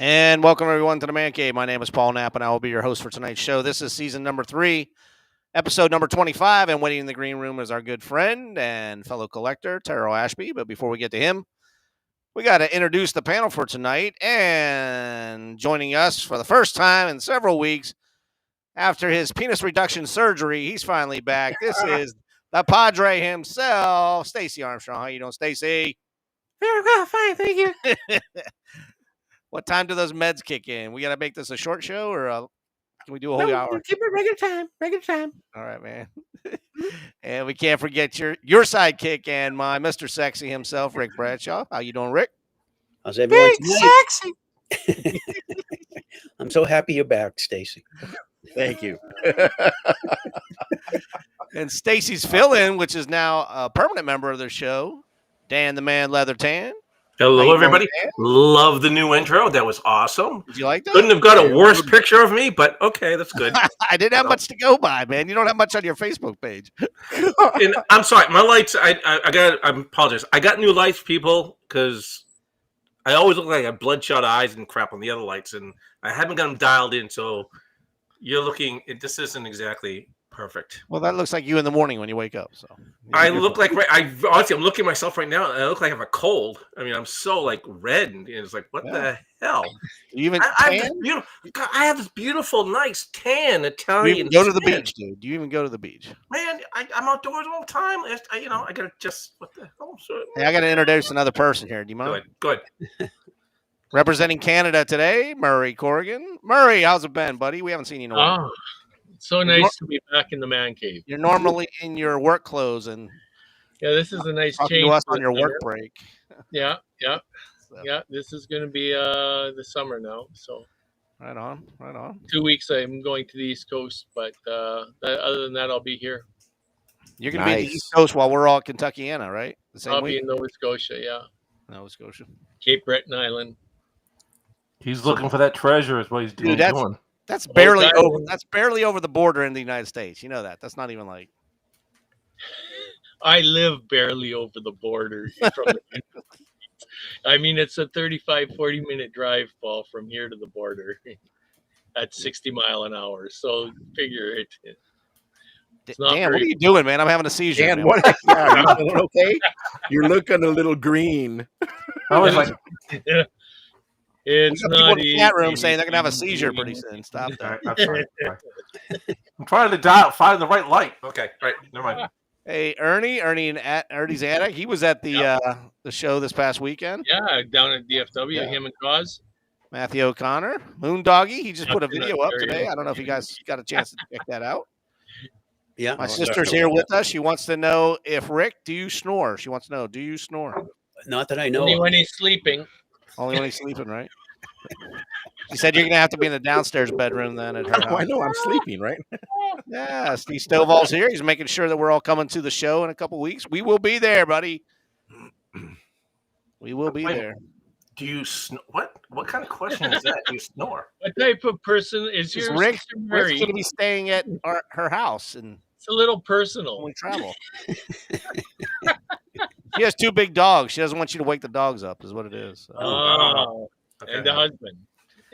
And welcome everyone to the Man Cave. My name is Paul Knapp, and I will be your host for tonight's show. This is season number 3, episode number 25, and waiting in the green room is our good friend and fellow collector, Tearle Ashby. But before we get to him, we got to introduce the panel for tonight. And joining us for the first time in several weeks after his penis reduction surgery, he's finally back. This is the Padre himself, Stacey Armstrong. How you doing, Stacey? Very well, fine, thank you. What time do those meds kick in? We got to make this a short show, or can we do a whole hour? Keep it regular time. All right, man. And we can't forget your sidekick and my Mr. Sexy himself, Rick Bradshaw. How you doing, Rick? How's everyone Big tonight? sexy. I'm so happy you're back, Stacey. Thank you. And Stacey's fill-in, which is now a permanent member of the show, Dan the Man Leathertan. Hello, everybody. Love the new intro. That was awesome. Did you like that? Couldn't have got a worse picture of me, but okay, that's good. I didn't have much to go by, man. You don't have much on your Facebook page. And I'm sorry, my lights. I apologize. I got new lights, people, because I always look like I have bloodshot eyes and crap on the other lights, and I haven't got them dialed in. So you're looking. This isn't exactly perfect. Well, that looks like you in the morning when you wake up. So I look like honestly, I'm looking at myself right now, and I look like I have a cold. I mean, I'm so like red, and it's like, what the hell? You even I have this beautiful, nice tan Italian. you even go to the beach, dude. Do you even go to the beach? Man, I'm outdoors all the time. I gotta just what the hell? Hey, I got to introduce another person here. Do you mind? Good. Representing Canada today, Murray Corrigan. Murray, how's it been, buddy? We haven't seen you in a while. Oh, so nice to be back in the man cave. You're normally in your work clothes and Yeah, this is a nice talking change. to us on your work break. Yeah. So, Yeah, this is going to be the summer now. So right on. 2 weeks I'm going to the East Coast, but other than that, I'll be here. You're going to be in the East Coast while we're all Kentuckiana, right? The same I'll week? be in Nova Scotia, yeah. Nova Scotia. Cape Breton Island. He's looking for that treasure is what he's doing. Dude, that's barely God. over. That's barely over the border in the United States. You know that. That's not even like. I live barely over the border. I mean, it's a 35, 40-minute drive, Paul, from here to the border at 60 mile an hour. So figure it. It's not Dan, what very- are you doing, man? I'm having a seizure. Dan, man. what? Yeah, you doing okay? You're looking a little green. I was like, We It's got people not in the easy. chat room saying they're gonna have a seizure pretty soon. Stop that. I'm sorry. I'm trying to find the right light. Okay, right. Never mind. Hey, Ernie's attic. He was at the show this past weekend. Yeah, down at DFW, Yeah. him and Cause. Matthew O'Connor, Moondoggy. He just put a Nothing video up there, today. yeah. I don't know if you guys got a chance to check that out. Yeah. My sister's here with us. She wants to know if Rick, do you snore? She wants to know, do you snore? Not that I know. Only of. when he's sleeping. Only when he's sleeping, right? She said you're gonna have to be in the downstairs bedroom then at her Oh, I house. know. I'm sleeping, right? Yeah, Steve Stovall's here. He's making sure that we're all coming to the show in a couple weeks. We will be there, buddy. We will be Wait. there. Do you what? What kind of question is that? Do you snore? What type of person is Because your Rick's sister Mary? going to be staying at her house and It's a little when personal. we travel. She has 2 big dogs. She doesn't want you to wake the dogs up, is what it is. So. Oh, Okay. and the husband.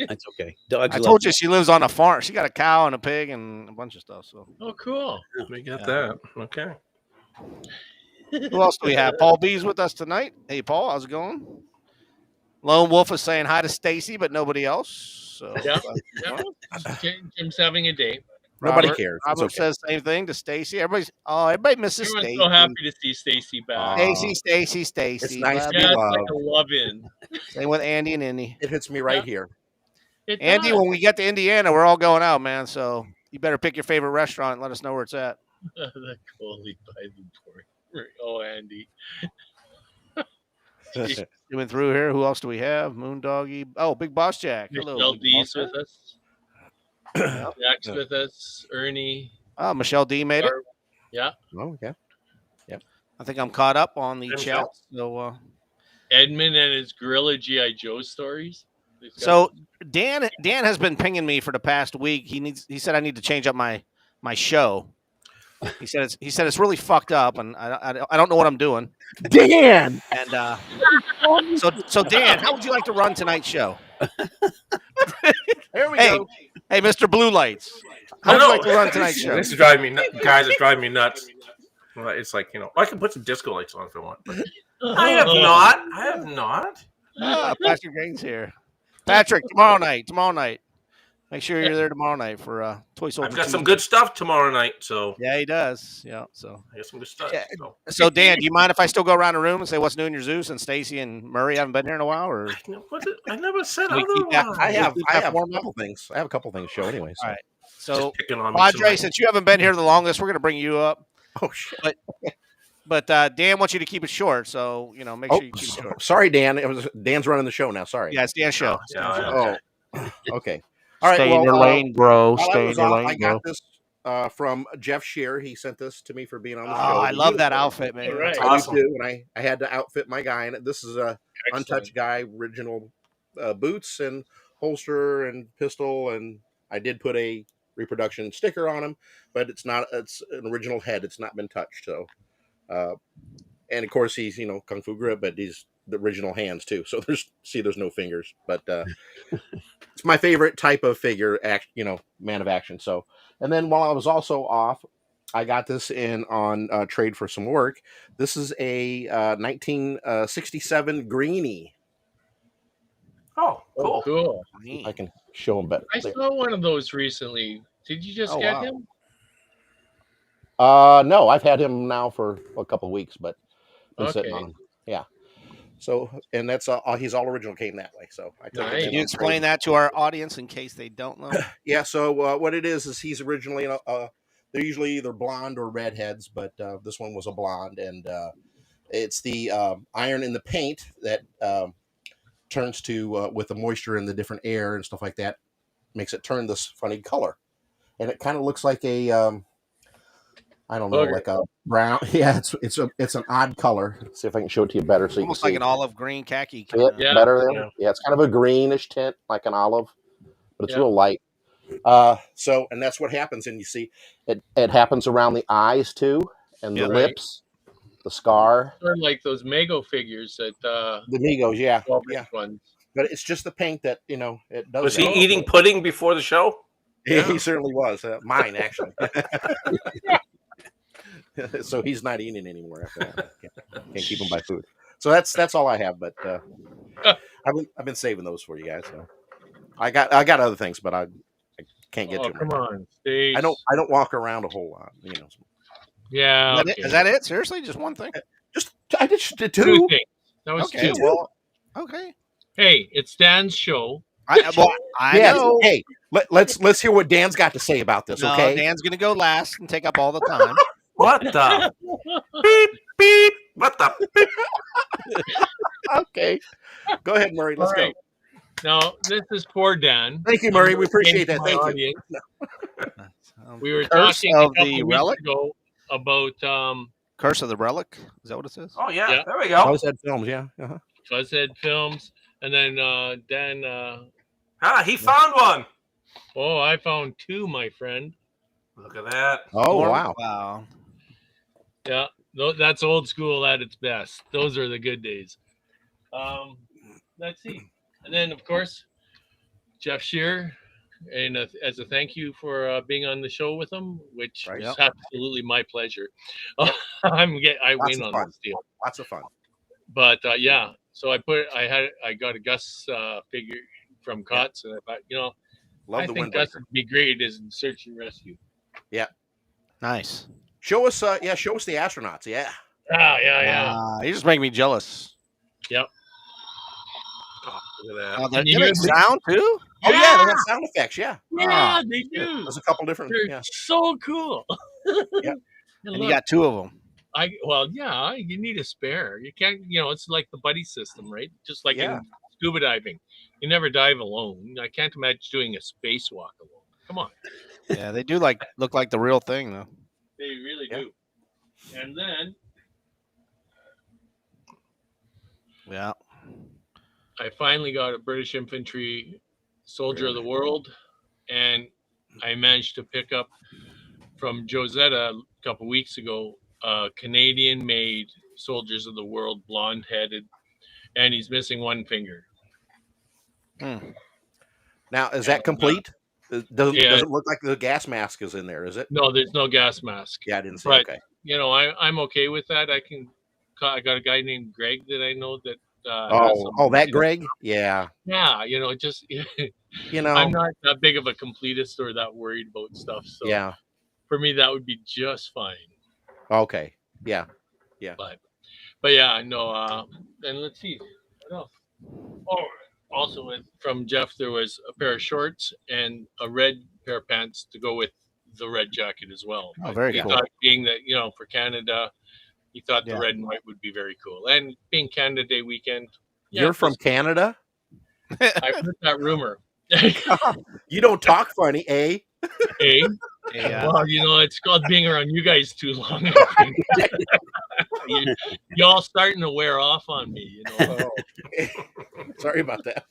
That's okay. Dogs I love told you she lives on a farm. She got a cow and a pig and a bunch of stuff. So Oh, cool. We got that. Okay. who else do we have? Paul B's with us tonight. Hey, Paul, how's it going? Lone Wolf is saying hi to Stacy, but nobody else. So Yeah. Jim's having a day. Nobody Robert- cares. It's Robert okay. says the same thing to Stacy. Everybody misses Everyone's Stacy. so happy to see Stacy back. Stacy. It's nice to be Yeah, it's loved. like a love-in. Same with Andy and Indy. It hits me right here. It Andy, does. when we get to Indiana, we're all going out, man. So you better pick your favorite restaurant and let us know where it's at. The goalie by the board. Oh, Andy. Coming through here. Who else do we have? Moondoggy. Oh, Big Boss Jack. Hello. Michelle Big D's Boss with us. Jack's with us. Ernie. Jack. Oh, Michelle D made it. Barb. Yeah. Oh, okay. I think I'm caught up on the There we chat. go. So, Edmund and his Gorilla G.I. Joe stories. We've got- so Dan has been pinging me for the past week. He said I need to change up my show. He said it's really fucked up, and I don't know what I'm doing. Dan. And so Dan, how would you like to run tonight's show? There we Hey, go. hey, Mr. Blue Lights. I How would you know. like to run tonight's show? This is driving me nuts. Guys, it's driving me nuts. Well, it's like, I can put some disco lights on if I want. But I have not. I have not. Patrick Gaines here. Patrick, tomorrow night. Make sure you're there tomorrow night for Toy Soldier. I've got some Tuesday. good stuff tomorrow night, so Yeah, he does. Yeah, so. I got some good stuff. Yeah. So. So, Dan, do you mind if I still go around the room and say what's new in your Zeus and Stacy and Murray haven't been here in a while? Or I never said Can we keep that- otherwise. I have Keep I that have a warm up? couple things. I have a couple things to show anyway. So. All right. So, Just picking on me Padre, tonight. since you haven't been here the longest, we're going to bring you up. Oh shit. But Dan wants you to keep it short, so make Oh, sure you keep it short. sorry, Dan. Dan's running the show now. Sorry. Yeah, it's Dan's show. Yeah. Oh. Okay. All right. Stay well, in your lane, bro. while I Stay was in your off, I lane, bro. got this from Jeff Shear. He sent this to me for being on Oh, the show. I love that outfit, man. Right. I Awesome. do too, and I had to outfit my guy, and this is a Excellent. untouched guy, original boots and holster and pistol, and I did put a reproduction sticker on him, but it's not. It's an original head. It's not been touched. So, and of course he's Kung Fu grip, but he's the original hands too. So there's no fingers, but it's my favorite type of figure, man of action. So, and then while I was also off, I got this in on trade for some work. This is a 1967 Greenie. Oh, cool. Cool. I can show him better. I saw one of those recently. Did you just Oh, get wow. him? No, I've had him now for a couple of weeks, but been sitting Okay. on him. Yeah. So, and that's he's all original, came that way. So I took Nice. it in Can you on explain trade. that to our audience in case they don't know? Yeah. So what it is he's originally they're usually either blonde or redheads, but this one was a blonde, and it's the iron in the paint that turns to with the moisture and the different air and stuff like that makes it turn this funny color, and it kind of looks like a I don't know, Booger. like a brown. Yeah, it's an odd color. Let's see if I can show it to you better so you Almost can like see. an olive green khaki. See it Yeah. better there? Yeah. Yeah, it's kind of a greenish tint, like an olive, but it's Yeah. real light. So, and that's what happens, and you see it happens around the eyes too, and Yeah. the Right. lips, the scar, Sort of like those Mago figures that the Migos. Yeah, yeah. ones. But it's just the paint that it does. Was that. he eating pudding before the show? He certainly was. Mine actually. So he's not eating anymore after that. Can't keep him by food. So that's all I have. But I've been saving those for you guys. So I got other things, but I can't get Oh, to them. come on. Stace. I don't walk around a whole lot. Yeah. Is that it? Is that it? Seriously, just one thing? I just did Two two. things. That was Okay. two. Well, okay. Hey, it's Dan's show. I Yes. know. Hey, let's hear what Dan's got to say about this. No, Okay. Dan's gonna go last and take up all the time. What the? Beep, beep. What the? Beep. Okay. Go ahead, Murray. Let's All right. Now, this is poor Dan. Thank you, Murray. We appreciate that. My Thank you. audience. We were Curse talking a of couple the weeks Relic? ago about Curse of the Relic. Is that what it says? Oh, yeah. Yeah. There we go. Buzzhead Films. Yeah. Uh-huh. Fuzzhead Films, and then Dan. He found one. Oh, I found two, my friend. Look at that. Oh wow. Wow. Yeah, that's old school at its best. Those are the good days. Let's see, and then of course, Jeff Shear, and as a thank you for being on the show with him, which Right. was Yep. absolutely my pleasure. I Lots win of on fun. this deal. Lots of fun. But yeah, so I got a Gus figure from Cots, and I thought, Love I the think Windbreaker. Gus would be great as in search and rescue. Nice. Show us the astronauts. Yeah. Yeah. You just make me jealous. Oh, look at that. Oh, Can they you make hear me? sound too? Oh yeah, they got sound effects. Yeah. Yeah, they do. There's a couple different. They're Yeah. so cool. Yeah. And you got two of them. You need a spare. You can't, it's like the buddy system, right? Just like Yeah. in scuba diving, you never dive alone. I can't imagine doing a spacewalk alone. Come on, Yeah, they do look like the real thing though. they really Yeah. do. And then Yeah. I finally got a British Infantry Soldier of the World, and I managed to pick up from Josetta a couple weeks ago Canadian-made Soldiers of the World, blonde-headed, and he's missing one finger. Now, is that And, complete? Doesn't yeah. doesn't look like the gas mask is in there, is it? No, there's no gas mask. Yeah, I didn't see. But Okay. you know, I'm okay with that. I got a guy named Greg that I know that. Has Oh, some, that Greg? Yeah. Yeah, you know, just You know. I'm not that big of a completist or that worried about stuff. So Yeah. for me, that would be just fine. Okay. Yeah. But yeah, no. And let's see what else. Oh, also from Jeff, there was a pair of shorts and a red pair of pants to go with the red jacket as well. Oh, very he cool. thought, being that, you know, for Canada, he thought Yeah. the red and white would be very cool. And being Canada Day weekend, yeah, You're from Canada? I've heard that rumor. You don't talk funny, eh? Hey, Yeah. well, you know, it's called being around you guys too long. Y'all starting to wear off on me, you know. Sorry about that.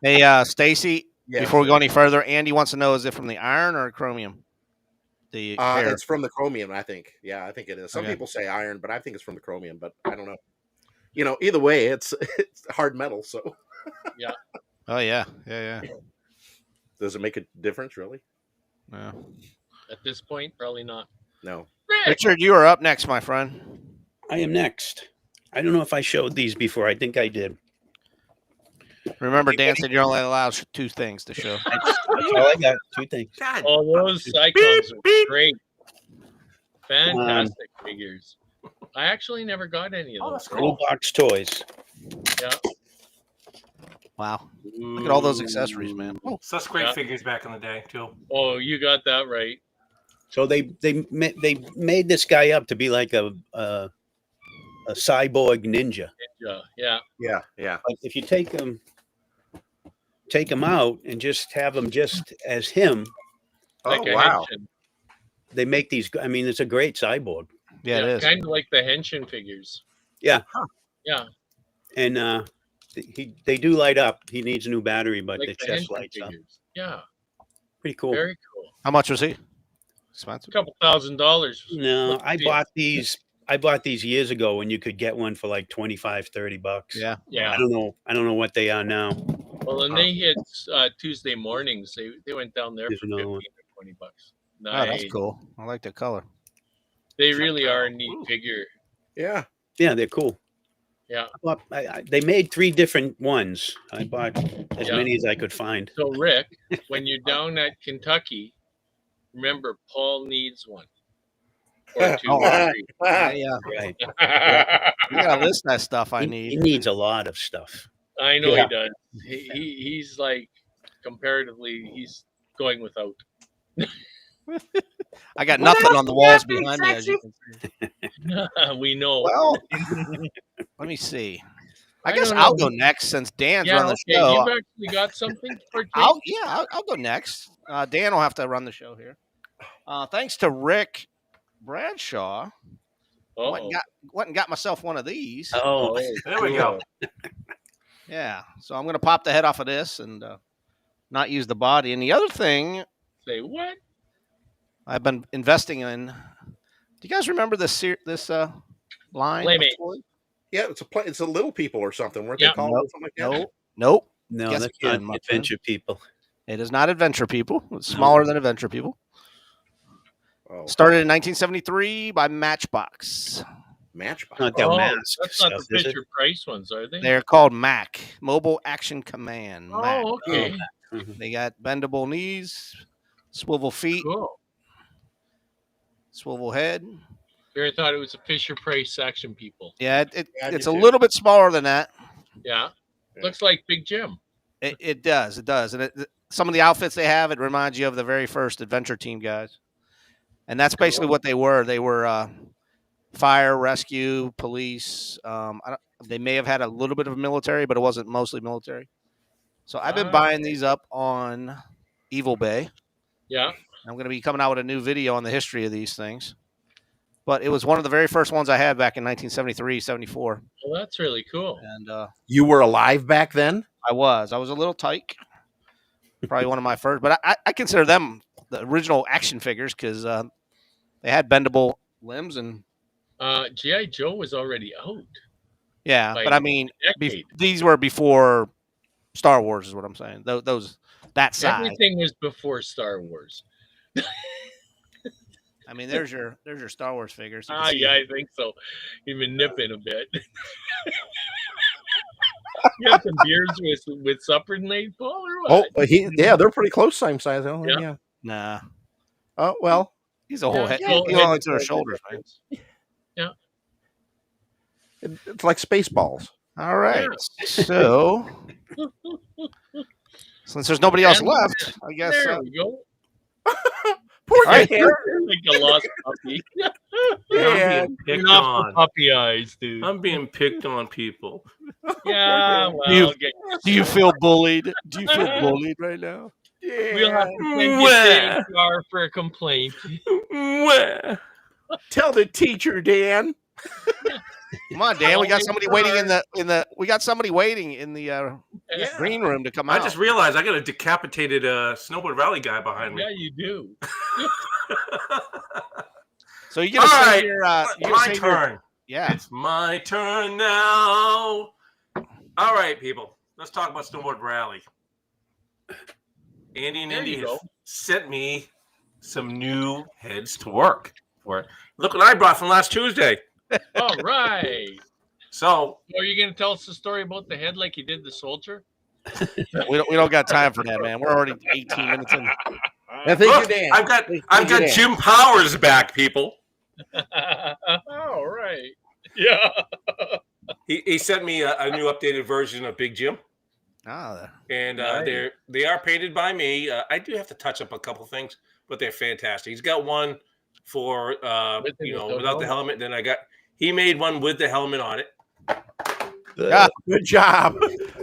Hey, Stacy, Yes. before we go any further, Andy wants to know, is it from the iron or chromium? The hair. It's from the chromium, I think. Yeah, I think it is. Some Okay. people say iron, but I think it's from the chromium, but I don't know. You know, either way, it's hard metal, so Oh, yeah. Yeah, yeah. does it make a difference, really? Yeah. At this point, probably not. No. Richard, you are up next, my friend. I am next. I don't know if I showed these before. I think I did. Remember, Dan said you're only allowed 2 things to show. That's all I got. 2 things. God, All those Cyclones are great. Fantastic figures. I actually never got any of Oh, those. that's Little cool. box toys. Yeah. Wow. Look at all those accessories, man. Oh, Such great Yeah. figures back in the day too. Oh, you got that right. So they made this guy up to be like a cyborg ninja. Yeah. Yeah. Yeah, yeah. But if you take him out and just have him just as him, Like Oh, a wow. henshin. they make these. I mean, it's a great cyborg. yeah, it is. Kind of like the henshin figures. Yeah. Yeah. And they do light up. He needs a new battery, but Like the the chest henshin lights up. figures. Yeah. Pretty cool. Very cool. How much was he? Expensive? A couple $1,000s. No, Look, I see, bought these. I bought these years ago when you could get one for like $25-$30. Yeah. Yeah. I don't know what they are now. Well, and they hit Tuesday mornings. They went down there Here's for another 15 one. or $20. Oh, Nice. that's cool. I like the color. They really are a neat Ooh. figure. Yeah. Yeah, they're cool. Yeah. Well, they made 3 different ones. I bought as Yeah. many as I could find. So, Rick, when you're down at Kentucky, remember Paul needs one. Or 2 Oh, or 3. Yeah, yeah. Right. You gotta list that stuff I He need. needs a lot of stuff. I know Yeah. he does. He's like, comparatively, he's going without. I got What nothing else on the you walls got, big behind me. As you can see. We know. Well, let me see. I I guess don't I'll know. go next since Dan's Yeah, run the okay. show. You've actually got something for I'll go next. Dan will have to run the show here. Thanks to Rick Bradshaw, went and got myself one of these. Oh, There we go. Yeah, so I'm gonna pop the head off of this and not use the body. And the other thing Say what? I've been investing in. Do you guys remember this line? of Playmates. toys? Yeah, it's a little people or something, weren't Yeah. they called? Nope. Something like that? Nope. no, Guess that's again, not my friend. Adventure People. It is not Adventure People. It's smaller than Adventure People. Oh, Started in 1973 by Matchbox. Matchbox. Not that Oh, mask that's not stuff, the is it? Fisher Price ones, are they? They're called MAC, Mobile Action Command. MAC. Oh, okay. They got bendable knees, swivel feet, Cool. swivel head. Here I thought it was a Fisher Price Action People. Yeah, Yeah, I it's do a too. little bit smaller than that. Yeah. Yeah. Looks like Big Jim. It does. And some of the outfits they have, it reminds you of the very first Adventure Team guys. And that's basically what they were. They were fire, rescue, police. They may have had a little bit of military, but it wasn't mostly military. So I've been buying these up on Evil Bay. Yeah. I'm going to be coming out with a new video on the history of these things. But it was one of the very first ones I had back in 1973, 74. Well, that's really cool. And You were alive back then? I was a little tyke. Probably one of my first. But I consider them the original action figures because they had bendable limbs. And G.I. Joe was already out. yeah, By but I mean, decade. these were before Star Wars is what I'm saying. Those that side. Everything was before Star Wars. I mean, there's your Star Wars figures. You can Ah, see yeah, it. I think so. You've been nipping a bit. You have some beers with supper tonight, Paul, or Oh, what? but they're pretty close, same size. Oh, Yeah. yeah. Nah, Oh well, he's a whole head. well, He head only to to her toe shoulders, man. difference. it's like Spaceballs. All right. So since there's nobody else And left, I guess. There we go. Poor All right. Dan. You're like a lost puppy. Yeah. I'm being picked Turn off the on. puppy eyes, dude. I'm being picked on, people. Yeah, You- well, Do you feel bullied? Do you feel bullied right now? we'll have to send you Where? to HR for a complaint. Where? Tell the teacher, Dan. Come on, Dan. We got somebody waiting in the. We got somebody waiting in the green room to come I out. just realized I got a decapitated snowboard rally guy behind me. Yeah, you do. So you're gonna All say right, your. You're my gonna say your- turn. Yeah. It's my turn now. All right, people. Let's talk about snowboard rally. Andy and There Indy you have go. sent me some new heads to work for it. Look what I brought from last Tuesday. All right. So Are you going to tell us the story about the head like you did the soldier? We don't got time for that, man. We're already 18 minutes in. I think look, you're Dan. I've got Thank you, Dan. Jim Powers back, people. All right. Yeah. He sent me a new updated version of Big Jim. Ah, And Nice. they are painted by me. I do have to touch up a couple things, but they're fantastic. He's got one for With and without the helmet. Then he made one with the helmet on it. Yeah. Good job.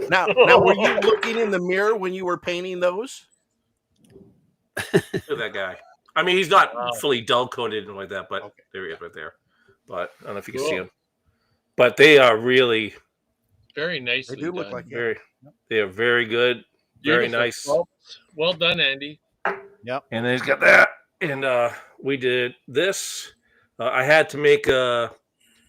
Now, were you looking in the mirror when you were painting those? Look at that guy. I mean, he's not Wow. fully dull coated and like that, but Okay. there he is right there. But I don't know if you can Cool. see him. But they are really Very nicely They do look done. like they are very good, very Beautiful nice. sculpt. Well done, Andy. And then he's got that. And we did this. I had to make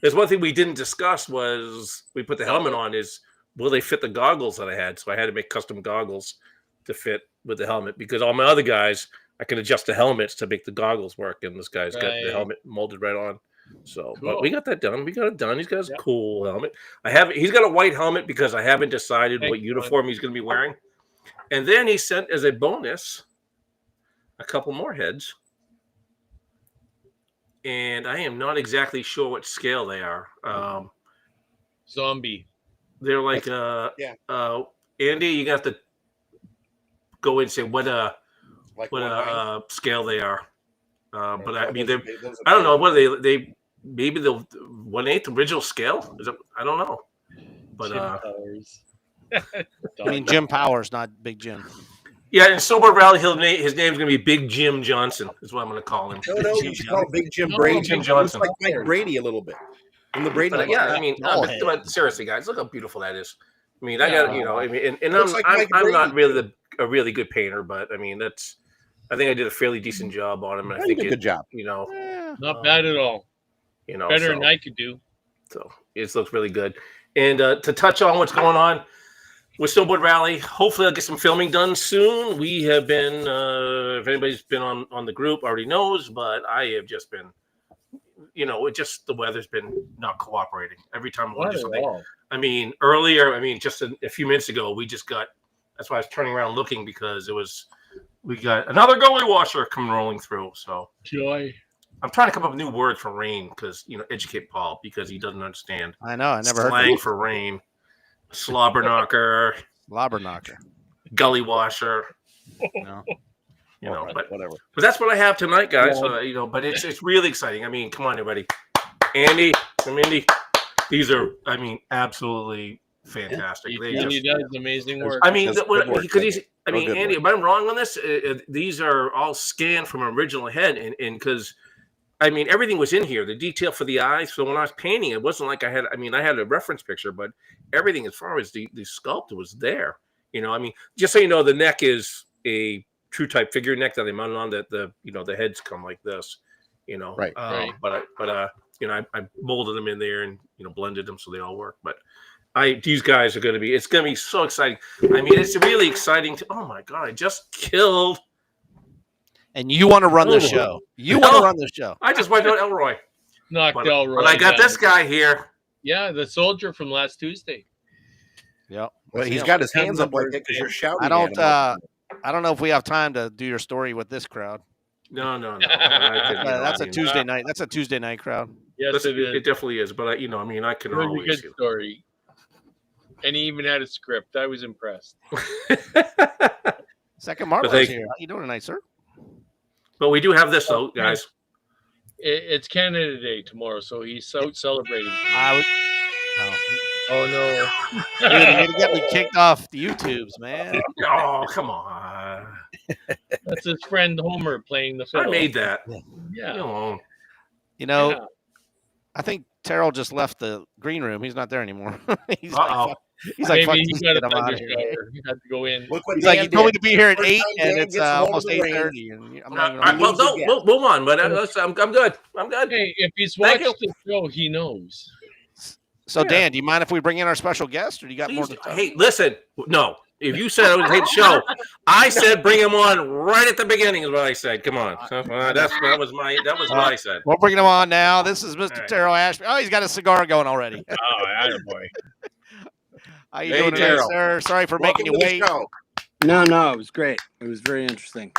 there's one thing we didn't discuss was we put the helmet on is will they fit the goggles that I had? So I had to make custom goggles to fit with the helmet because all my other guys, I can adjust the helmets to make the goggles work. And this guy's got the Right. helmet molded right on. So, but Cool. we got that done. We got it done. He's got his Yep. cool helmet. He's got a white helmet because I haven't decided what Thank you. uniform he's going to be wearing. And then he sent as a bonus a couple more heads. And I am not exactly sure what scale they are. Zombie. They're like Andy, you got to go in and say what Like scale they are. But I mean, those I don't know what are they maybe the 1/8 original scale. Is it? I don't know. But Jim Powers. I mean Jim Powers, not Big Jim. yeah, in Sober Rally, his name's gonna be Big Jim Johnson. Is what I'm gonna call him. No, you should call Big Jim No, Brady. Jim He Johnson. looks like Mike Brady a little bit. From the Brady. But, yeah, I mean, Ball but seriously, guys, look how beautiful that is. I mean, I got I mean, and Looks I'm, like I'm, Mike I'm not Brady. really a really good painter, but I mean, I think I did a fairly decent job on him. And I You think did a good job. Not bad at all. Better so, than I could do. So it looks really good. And to touch on what's going on with Snowboard Rally, hopefully I'll get some filming done soon. We have been, if anybody's been on the group, already knows, but I have just been, the weather's been not cooperating every time I want to do something. I mean, earlier, just a few minutes ago, that's why I was turning around looking because we got another gully washer coming rolling through. So Joy. I'm trying to come up with new words for rain because, educate Paul because he doesn't understand. I know. I never heard Slang of for rain, slobber knocker, Lobber knocker. gully washer, No. but Whatever. that's what I have tonight, guys. But it's really exciting. I mean, come on, everybody. Andy and Mindy, these are, absolutely fantastic. They He just, does amazing work. I mean, That's good work, because Andy. Andy, am I wrong on this? These are all scanned from original head, and because everything was in here. The detail for the eyes. So when I was painting, it wasn't like I had a reference picture, but everything as far as the sculpt was there. Just so you know, the neck is a true type figure neck that they mounted on. That the heads come like this. Right. Right. But I molded them in there and blended them so they all work. But These guys are going to be. It's going to be so exciting. I mean, it's really exciting. Oh my god! I just killed. And you want to run the Oh. show. You want to run the show. I just went to Elroy. Knocked Elroy. But I got down. this guy here. Yeah, the soldier from last Tuesday. Yep. Well, he's got his hands up like that because you're shouting. I don't. at him. I don't know if we have time to do your story with this crowd. No. That's a Tuesday night. That's a Tuesday night crowd. Yes, it is. It definitely is. But I can Really always. good story. And he even had a script. I was impressed. Second Marlowe's here. How you doing tonight, sir? But we do have this though, guys. It's Canada Day tomorrow, so he's out celebrating. Oh no! Dude, you're gonna get me kicked off the YouTubes, man. Oh, come on. That's his friend Homer playing the fiddle. I made that. Yeah. Leave me alone. You know, Yeah. I think Tearle just left the green room. He's not there anymore. He's Uh-oh. he's like, fuck Maybe this he got kid, a I'm out thunder of here. shower. He had to go in. Look what He's like, Dan you told me did. to be here at First 8, time and Dan it's gets hold of almost the reins. 8:30. And I'm not even All right, well, lose no, we'll move on. But I'm good. I'm good. Hey, if he's Thank watched the show, he knows. So, Dan, do you mind if we bring in our special guest, or do you got more Please, to talk? hey, listen. No, if you said I would hate the show, I said bring him on right at the beginning. Is what I said. Come on, that was what I said. We're bringing him on now. This is Mr. All right. Tearle Ashby. Oh, he's got a cigar going already. Oh, attaboy. How you Hey, doing tonight, Tearle. sir? Sorry for Welcome making to you the wait. show. No, it was great. It was very interesting.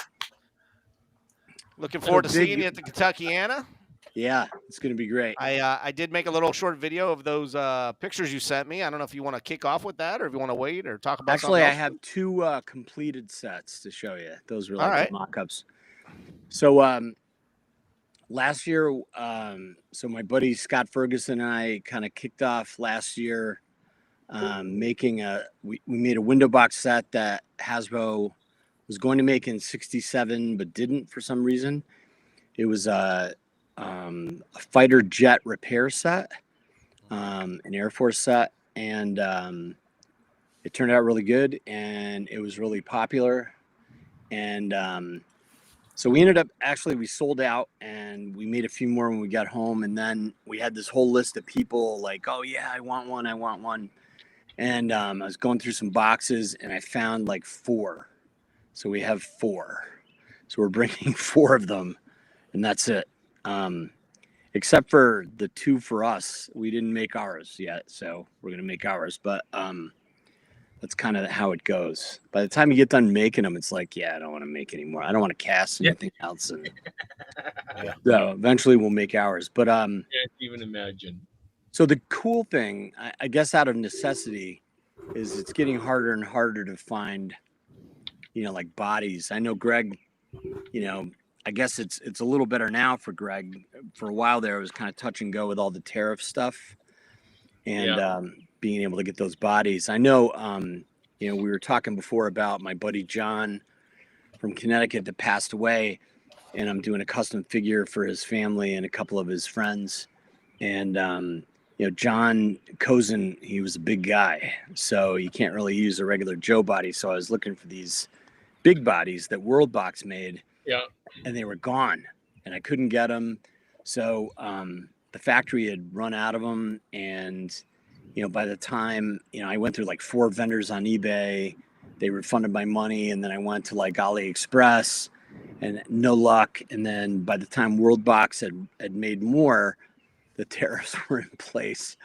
Looking forward to big- seeing you at the Kentuckiana. Yeah, it's going to be great. I did make a little short video of those pictures you sent me. I don't know if you want to kick off with that, or if you want to wait, or talk about. Actually, I something else. have two completed sets to show you. Those were All like right. the mock-ups. So last year, so my buddy Scott Ferguson and I kind of kicked off last year making we made a window box set that Hasbro was going to make in 67 but didn't for some reason. It was a fighter jet repair set, an Air Force set, and it turned out really good, and it was really popular. And so we ended up, actually, we sold out, and we made a few more when we got home, and then we had this whole list of people like, oh yeah, I want one. And I was going through some boxes, and I found like 4. So we have 4. So we're bringing 4 of them, and that's it. Except for the 2 for us. We didn't make ours yet, so we're going to make ours. But that's kind of how it goes. By the time you get done making them, it's like, yeah, I don't want to make anymore. I don't want to cast anything else. And so eventually we'll make ours. But Can't even imagine. so the cool thing, I guess out of necessity, is it's getting harder and harder to find, like bodies. I know Greg, I guess it's a little better now for Greg. For a while there, it was kind of touch and go with all the tariff stuff and being able to get those bodies. I know, we were talking before about my buddy John from Connecticut that passed away, and I'm doing a custom figure for his family and a couple of his friends. And, John Cozen, he was a big guy, so you can't really use a regular Joe body. So I was looking for these big bodies that World Box made. Yeah. And they were gone, and I couldn't get them. So the factory had run out of them, and by the time I went through like 4 vendors on eBay, they refunded my money, and then I went to like AliExpress, and no luck. And then by the time World Box had made more, the tariffs were in place,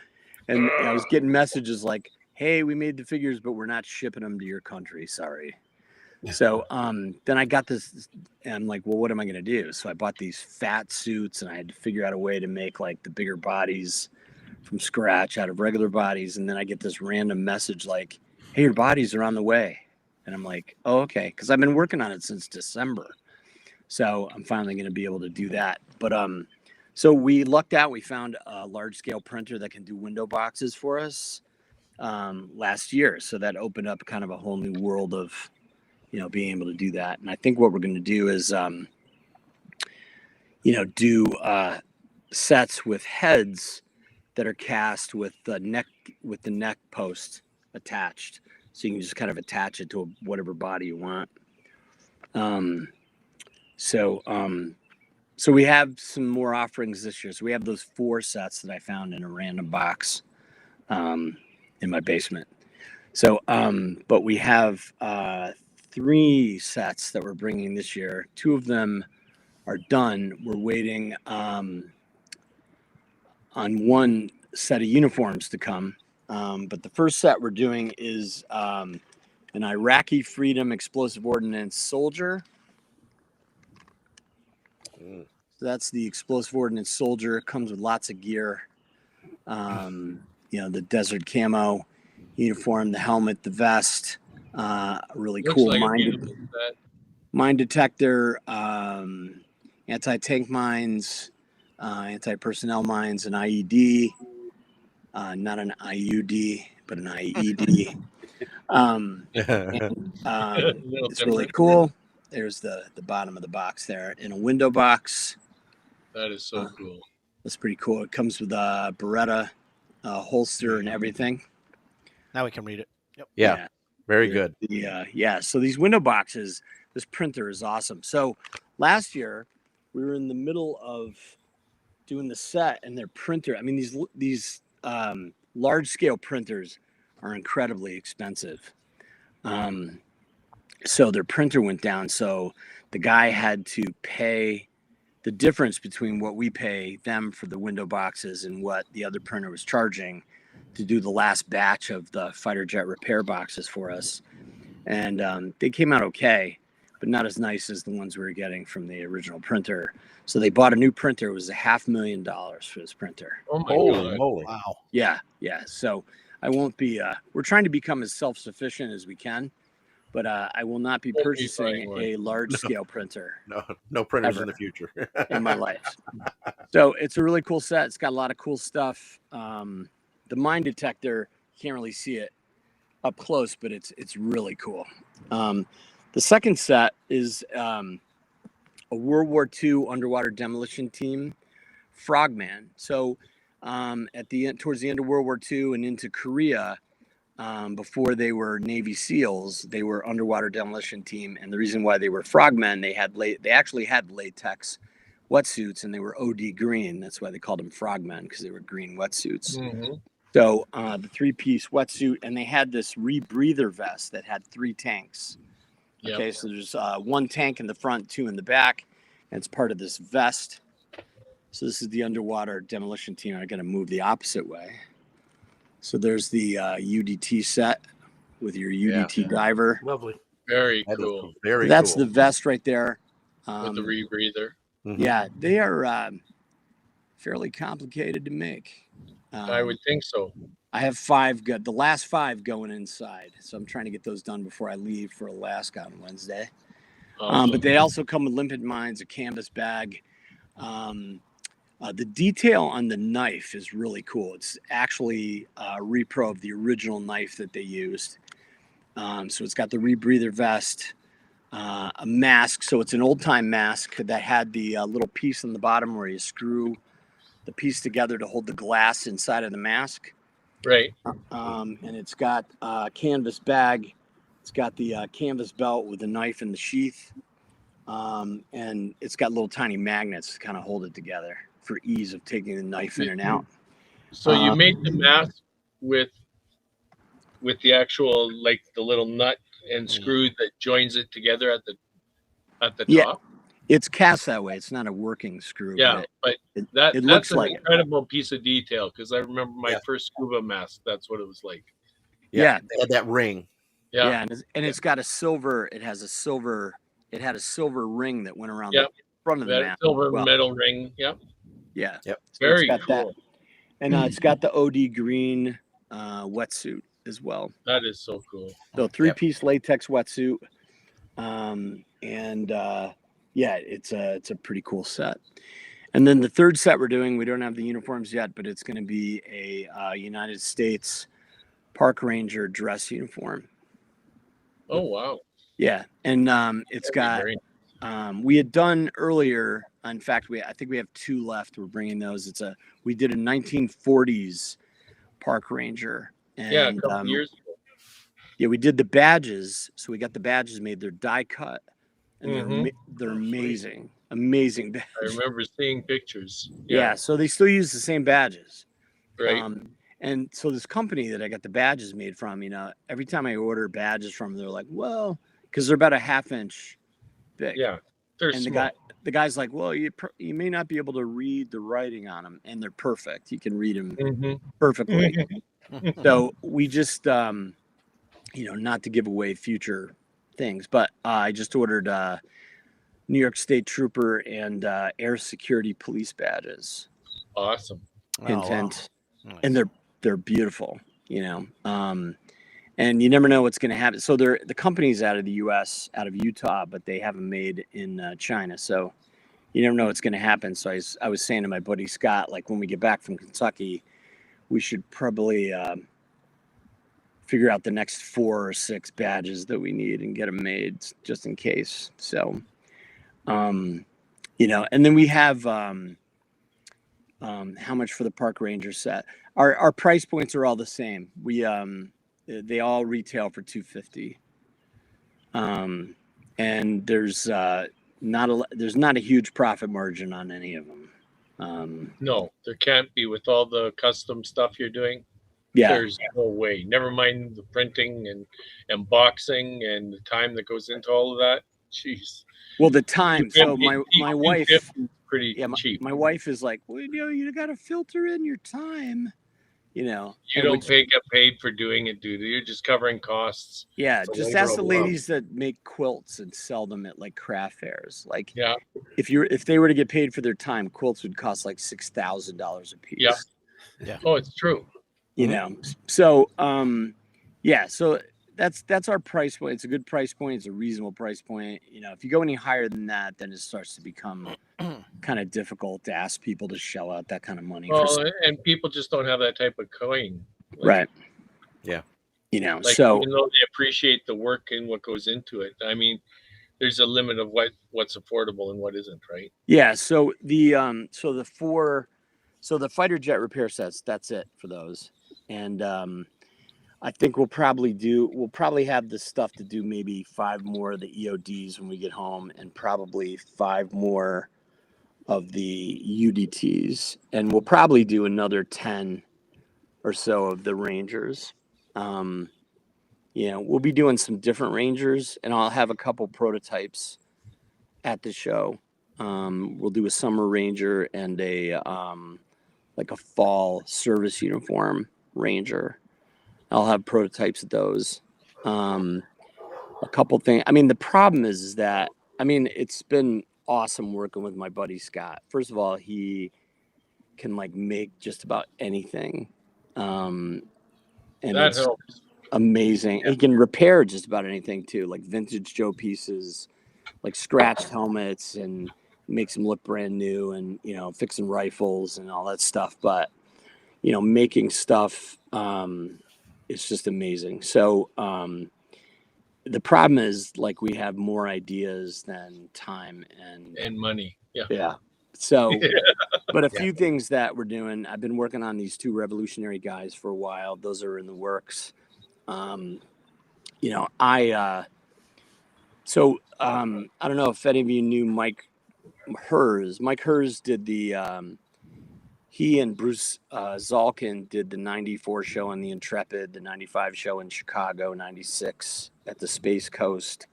and I was getting messages like, "Hey, we made the figures, but we're not shipping them to your country. Sorry." So then I got this, and I'm like, well, what am I going to do? So I bought these fat suits, and I had to figure out a way to make like the bigger bodies from scratch out of regular bodies. And then I get this random message like, hey, your bodies are on the way. And I'm like, oh, okay. Because I've been working on it since December. So I'm finally going to be able to do that. But so we lucked out. We found a large scale printer that can do window boxes for us last year. So that opened up kind of a whole new world of being able to do that. And I think what we're going to do is, do sets with heads that are cast with the neck post attached. So you can just kind of attach it to whatever body you want. So we have some more offerings this year. So we have those 4 sets that I found in a random box. And in my basement. So, but we have 3 sets that we're bringing this year. 2 of them are done. We're waiting on 1 set of uniforms to come. But the first set we're doing is an Iraqi Freedom Explosive Ordnance Soldier. Mm. So that's the Explosive Ordnance Soldier. It comes with lots of gear. The desert camo uniform, the helmet, the vest, really Looks cool like a mine, beautiful set. mine detector, anti-tank mines, anti-personnel mines, an IED, not an IUD, but an IED. Little It's really different. cool. There's the bottom of the box there in a window box. That is so cool. That's pretty cool. It comes with a Beretta holster and everything. Now we can read it. Yep. Yeah. Very good. Yeah. So these window boxes, this printer is awesome. So last year we were in the middle of doing the set, and their printer. I mean, these large scale printers are incredibly expensive. So their printer went down. So the guy had to pay the difference between what we pay them for the window boxes and what the other printer was charging to do the last batch of the fighter jet repair boxes for us. And they came out okay, but not as nice as the ones we were getting from the original printer. So they bought a new printer. It was $500,000 for this printer. Oh my Holy god! moly. Wow. Yeah. So I won't be, we're trying to become as self-sufficient as we can, but I will not be Won't be purchasing buying one. a large scale printer No printers Ever. in the future. in my life. So it's a really cool set. It's got a lot of cool stuff. The mine detector, you can't really see it up close, but it's really cool. The second set is a World War II underwater demolition team, Frogman. So at the end, towards the end of World War II and into Korea, before they were Navy SEALs, they were underwater demolition team. And the reason why they were Frogmen, they actually had latex wetsuits, and they were OD green. That's why they called them Frogmen, because they were green wetsuits. Mhm. So the 3-piece wetsuit, and they had this rebreather vest that had 3 tanks. Yep. Okay, so there's 1 tank in the front, 2 in the back, and it's part of this vest. So this is the underwater demolition team. I'm going to move the opposite way. So there's the UDT set with your UDT diver. Lovely. Very That is cool. very That's cool. the vest right there. With the rebreather. Mhm. Yeah, they are fairly complicated to make. I would think so. I have 5 good. The last 5 going inside, so I'm trying to get those done before I leave for Alaska on Wednesday. Awesome. But they also come with limpet mines, a canvas bag. The detail on the knife is really cool. It's actually a repro of the original knife that they used. So it's got the rebreather vest, a mask. So it's an old time mask that had the little piece on the bottom where you screw the piece together to hold the glass inside of the mask. Right. And it's got a canvas bag. It's got the canvas belt with the knife in the sheath. And it's got little tiny magnets to kind of hold it together for ease of taking the knife in and out. So you made the mask with the actual, like, the little nut and screw that joins it together at the Yeah. top. It's cast that way. It's not a working screw. Yeah, but it that's looks an like it. incredible piece of detail, because I remember my Yeah. first scuba mask. That's what it was like. Yeah. They had that ring. Yeah. And it's got a silver. It has a silver. It had a silver ring that went around Yep. the front of the That mask. silver Well, metal ring. Yep. Yeah. Yep. So Very it's got that. cool. And it's got the OD green wetsuit as well. That is so cool. So 3-piece latex wetsuit. Yeah, it's a pretty cool set. And then the third set we're doing, we don't have the uniforms yet, but it's going to be a United States park ranger dress uniform. Oh wow. Yeah, and it's got. Very We had done earlier. In fact, I think we have 2 left. We're bringing those. We did a 1940s park ranger. And, yeah, a couple years ago. Yeah, we did the badges. So we got the badges made. They're die cut, and they're amazing, amazing badges. I remember seeing pictures. Yeah, so they still use the same badges. Right. And so this company that I got the badges made from, every time I order badges from, they're like, well, because they're about a 1/2 inch big. Yeah, they're And small. the guy's like, well, you may not be able to read the writing on them, and they're perfect. You can read them Mhm. perfectly. So we just, not to give away future things, but I just ordered New York State Trooper and Air Security Police badges. Awesome. Hint, hint. Nice. And they're beautiful, and you never know what's going to happen. So the company's out of the U.S., out of Utah, but they have them made in China. So you never know what's going to happen. So I was saying to my buddy Scott, like when we get back from Kentucky, we should probably figure out the next 4 or 6 badges that we need and get them made just in case. So, and then we have how much for the park ranger set. Our price points are all the same. We they all retail for $250. And there's not a huge profit margin on any of them. No, there can't be with all the custom stuff you're doing. Yeah. There's no way. Never mind the printing and boxing and the time that goes into all of that. Jeez. Well, the time. So my wife, pretty yeah, cheap. my wife is like, well, you got to filter in your time. You don't get paid for doing it, dude. You're just covering costs. Yeah, So just ask the ladies that make quilts and sell them at like craft fairs. Like, yeah, if they were to get paid for their time, quilts would cost like $6,000 a piece. Yeah. Oh, it's true. So yeah, so that's our price point. It's a good price point. It's a reasonable price point. If you go any higher than that, then it starts to become kind of difficult to ask people to shell out that kind of money. Well, and people just don't have that type of coin. Right. Yeah. So even though they appreciate the work and what goes into it, I mean, there's a limit of what's affordable and what isn't, right? Yeah. So the fighter jet repair sets, that's it for those. And I think we'll probably have the stuff to do maybe 5 more of the EODs when we get home, and probably 5 more of the UDTs, and we'll probably do another 10 or so of the Rangers. We'll be doing some different Rangers, and I'll have a couple prototypes at the show. We'll do a summer Ranger and a fall service uniform Ranger. I'll have prototypes of those. A couple things. I mean, the problem is that, it's been awesome working with my buddy Scott. First of all, he can make just about anything. And that helps. Amazing. Yeah. He can repair just about anything too, like vintage Joe pieces, like scratched helmets, and makes them look brand new, and fixing rifles and all that stuff. But making stuff, it's just amazing. So the problem is we have more ideas than time and money. Yeah. So, but a few things that we're doing. I've been working on these 2 revolutionary guys for a while. Those are in the works. I don't know if any of you knew Mike Hers. Mike Hers did the he and Bruce Zalkin did the 94 show on the Intrepid, the 95 show in Chicago, 96 at the Space Coast.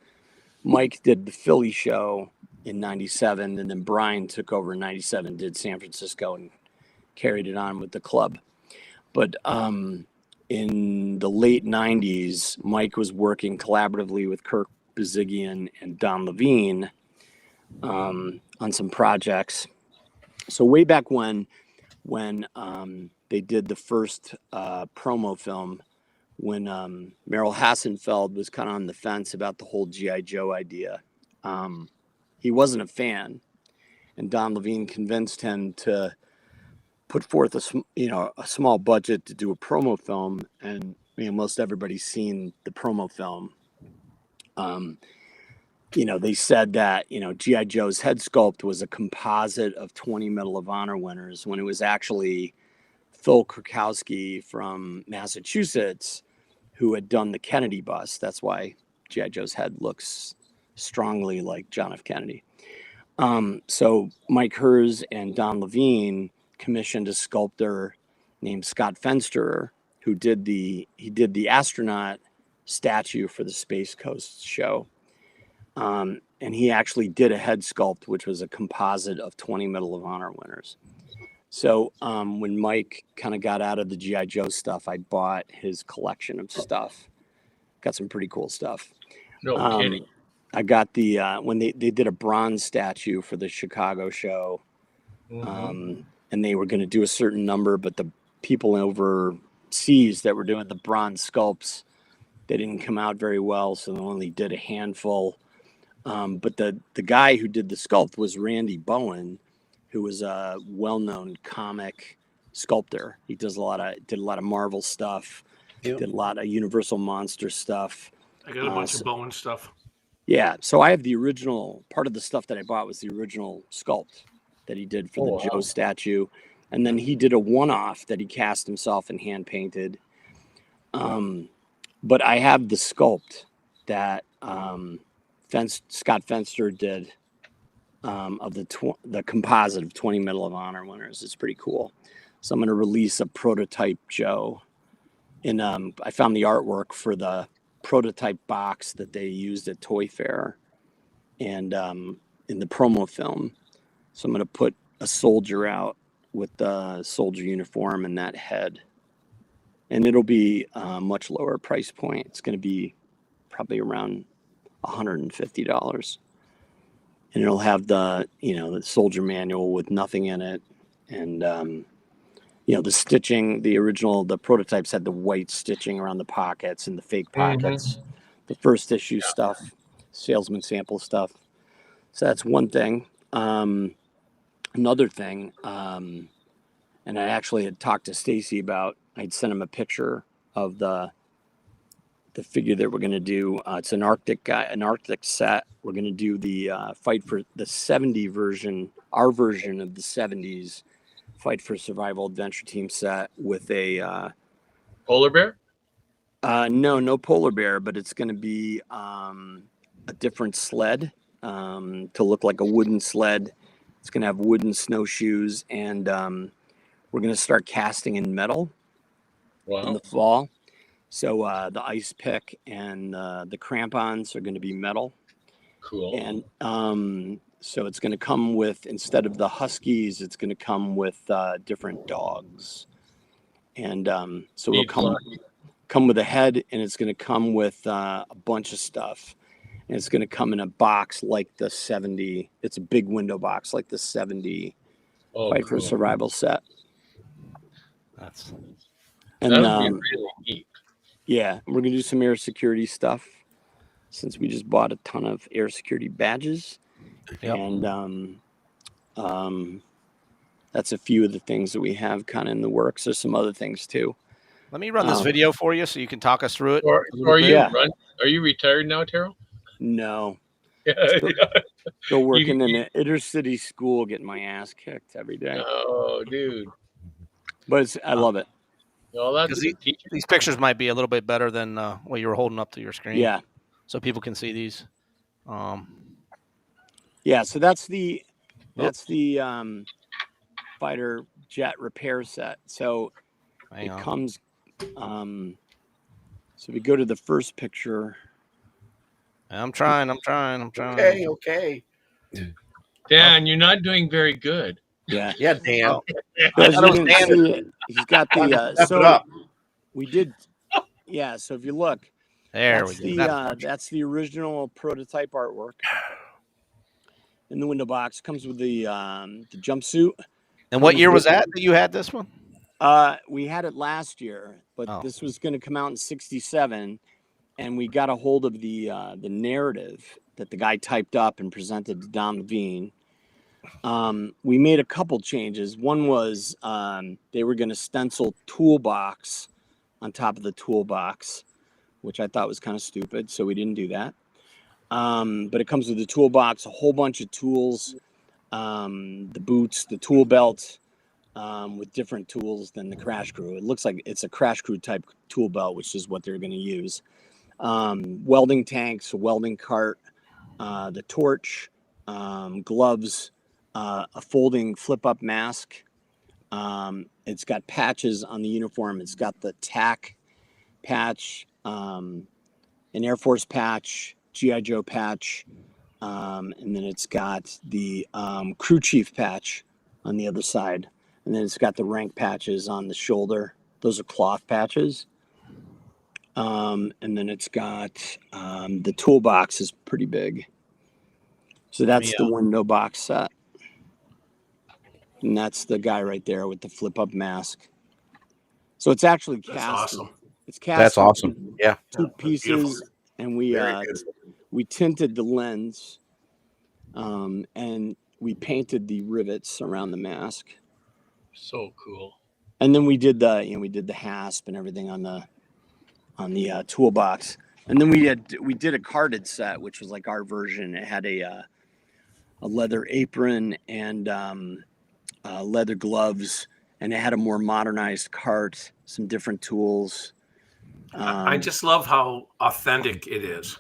Mike did the Philly show in 97, and then Brian took over in 97, did San Francisco, and carried it on with the club. But in the late 90s, Mike was working collaboratively with Kirk Bazigian and Don Levine on some projects. So way back when they did the first promo film, when Merrill Hassenfeld was kind of on the fence about the whole G.I. Joe idea. He wasn't a fan, and Don Levine convinced him to put forth a small budget to do a promo film, and most everybody's seen the promo film. They said that G.I. Joe's head sculpt was a composite of 20 Medal of Honor winners, when it was actually Phil Krakowski from Massachusetts who had done the Kennedy bust. That's why G.I. Joe's head looks strongly like John F. Kennedy. So Mike Hers and Don Levine commissioned a sculptor named Scott Fensterer, who did the astronaut statue for the Space Coast show. And he actually did a head sculpt, which was a composite of 20 Medal of Honor winners. So when Mike kind of got out of the G.I. Joe stuff, I bought his collection of stuff. Got some pretty cool stuff. No kidding. I got the when they did a bronze statue for the Chicago show, and they were going to do a certain number, but the people overseas that were doing the bronze sculpts, they didn't come out very well, so they only did a handful. But the guy who did the sculpt was Randy Bowen, who was a well-known comic sculptor. He did a lot of Marvel stuff, did a lot of Universal Monster stuff. I got a bunch of Bowen stuff. Yeah, so I have the original. Part of the stuff that I bought was the original sculpt that he did for the Joe statue, and then he did a one-off that he cast himself and hand painted. But I have the sculpt that Scott Fensterer did of the composite of 20 Medal of Honor winners. It's pretty cool. So I'm going to release a prototype Joe, and I found the artwork for the prototype box that they used at Toy Fair and in the promo film. So I'm going to put a soldier out with the soldier uniform and that head, and it'll be a much lower price point. It's going to be probably around $150, and it'll have the the soldier manual with nothing in it, and the stitching. The prototypes had the white stitching around the pockets and the fake pockets. The first issue stuff, salesman sample stuff. So that's one thing. Another thing, and I actually had talked to Stacy about. I'd sent him a picture of the figure that we're going to do. It's an Arctic set. We're going to do the fight for the 70 version, our version of the 70s Fight for Survival Adventure Team set with a polar bear. No polar bear, but it's going to be a different sled to look like a wooden sled. It's going to have wooden snowshoes, and we're going to start casting in metal in the fall. So the ice pick and the crampons are going to be metal. Cool. And so it's going to come with, instead of the Huskies, it's going to come with different dogs. And so it'll come with a head, and it's going to come with a bunch of stuff. And it's going to come in a box like the 70. It's a big window box like the 70 Fight for Survival set. That'd be really neat. Yeah, we're going to do some air security stuff since we just bought a ton of air security badges. Yep. And that's a few of the things that we have kind of in the works. There's some other things too. Let me run this video for you so you can talk us through it. Are you retired now, Tearle? No. Still working in an inner city school, getting my ass kicked every day. Oh, dude. But I love it. Well, that's these pictures might be a little bit better than what you were holding up to your screen. Yeah. So people can see these. Yeah, so that's the fighter jet repair set. So it comes. So we go to the first picture. I'm trying. Okay. Dan, you're not doing very good. Yeah, Dan. He's got the. So we did. Yeah, so if you look, that's the original prototype artwork. In the window box comes with the jumpsuit. And what year was that you had this one? We had it last year, but this was going to come out in '67, and we got a hold of the narrative that the guy typed up and presented to Don Levine. We made a couple changes. One was they were going to stencil toolbox on top of the toolbox, which I thought was kind of stupid, so we didn't do that. But it comes with the toolbox, a whole bunch of tools, the boots, the tool belt, with different tools than the Crash Crew. It looks like it's a Crash Crew type tool belt, which is what they're going to use. Welding tanks, a welding cart, the torch, gloves, a folding flip-up mask, It's got patches on the uniform. It's got the TAC patch, an Air Force patch, GI Joe patch, and then it's got the crew chief patch on the other side, and then it's got the rank patches on the shoulder. Those are cloth patches. And then it's got the toolbox is pretty big. So that's the window box set. And that's the guy right there with the flip up mask. So it's actually cast. That's awesome. It's cast. That's awesome. Yeah. Two pieces, and we tinted the lens, and we painted the rivets around the mask. So cool. And then we did the hasp and everything on the toolbox. And then we did a carded set, which was like our version. It had a leather apron and leather gloves, and it had a more modernized cart, some different tools. I just love how authentic it is.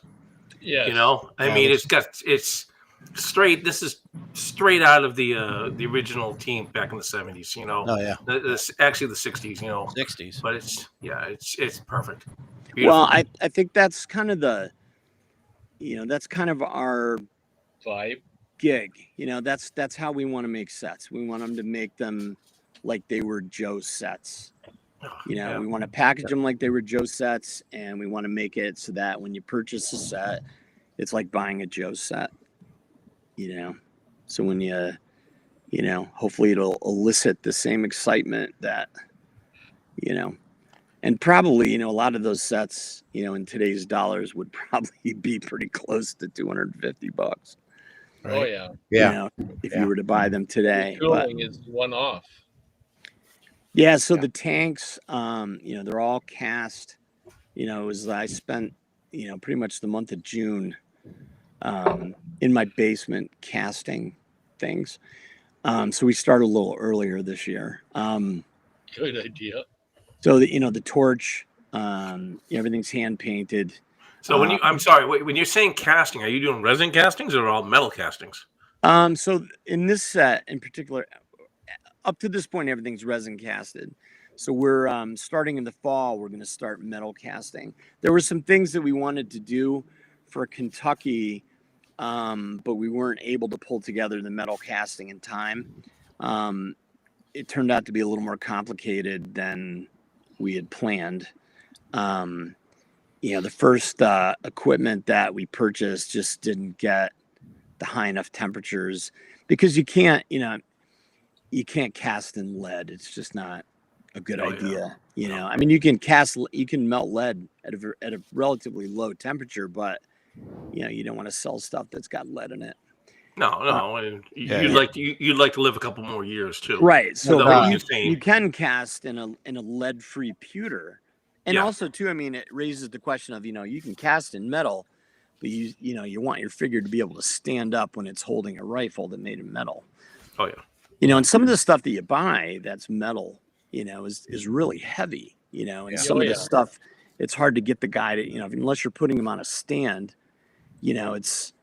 Yeah. You know, I mean, it's straight. This is straight out of the original team back in the 70s. You know, Oh yeah, actually the 60s. You know, 60s. but it's perfect. Beautiful. Well, I think that's kind of that's kind of our vibe. Gig. You know, that's how we want to make sets. We want them to make them like they were Joe's sets. You know, we want to package them like they were Joe sets, and we want to make it so that when you purchase a set, it's like buying a Joe set. You know, so when you hopefully it'll elicit the same excitement that, and probably, a lot of those sets, in today's dollars would probably be pretty close to $250. Right? Oh yeah. Yeah. If you were to buy them today. The tooling is one off. Yeah, so the tanks, they're all cast. I spent, pretty much the month of June in my basement casting things. So we started a little earlier this year. Good idea. So the torch, everything's hand painted. So when you're saying casting, are you doing resin castings or all metal castings? So in this set in particular, up to this point, everything's resin casted. So we're starting in the fall, we're going to start metal casting. There were some things that we wanted to do for Kentucky, but we weren't able to pull together the metal casting in time. It turned out to be a little more complicated than we had planned. The first equipment that we purchased just didn't get the high enough temperatures because you can't cast in lead. It's just not a good idea. I mean, you can melt lead at a relatively low temperature, but you don't want to sell stuff that's got lead in it. No, and you'd like to live a couple more years too, right? So you can cast in a lead-free pewter, and also too. I mean, it raises the question of you can cast in metal, but you want your figure to be able to stand up when it's holding a rifle that made in metal. Oh yeah. And some of the stuff that you buy that's metal, is really heavy. And some of the stuff, it's hard to get the guy to unless you're putting him on a stand, it's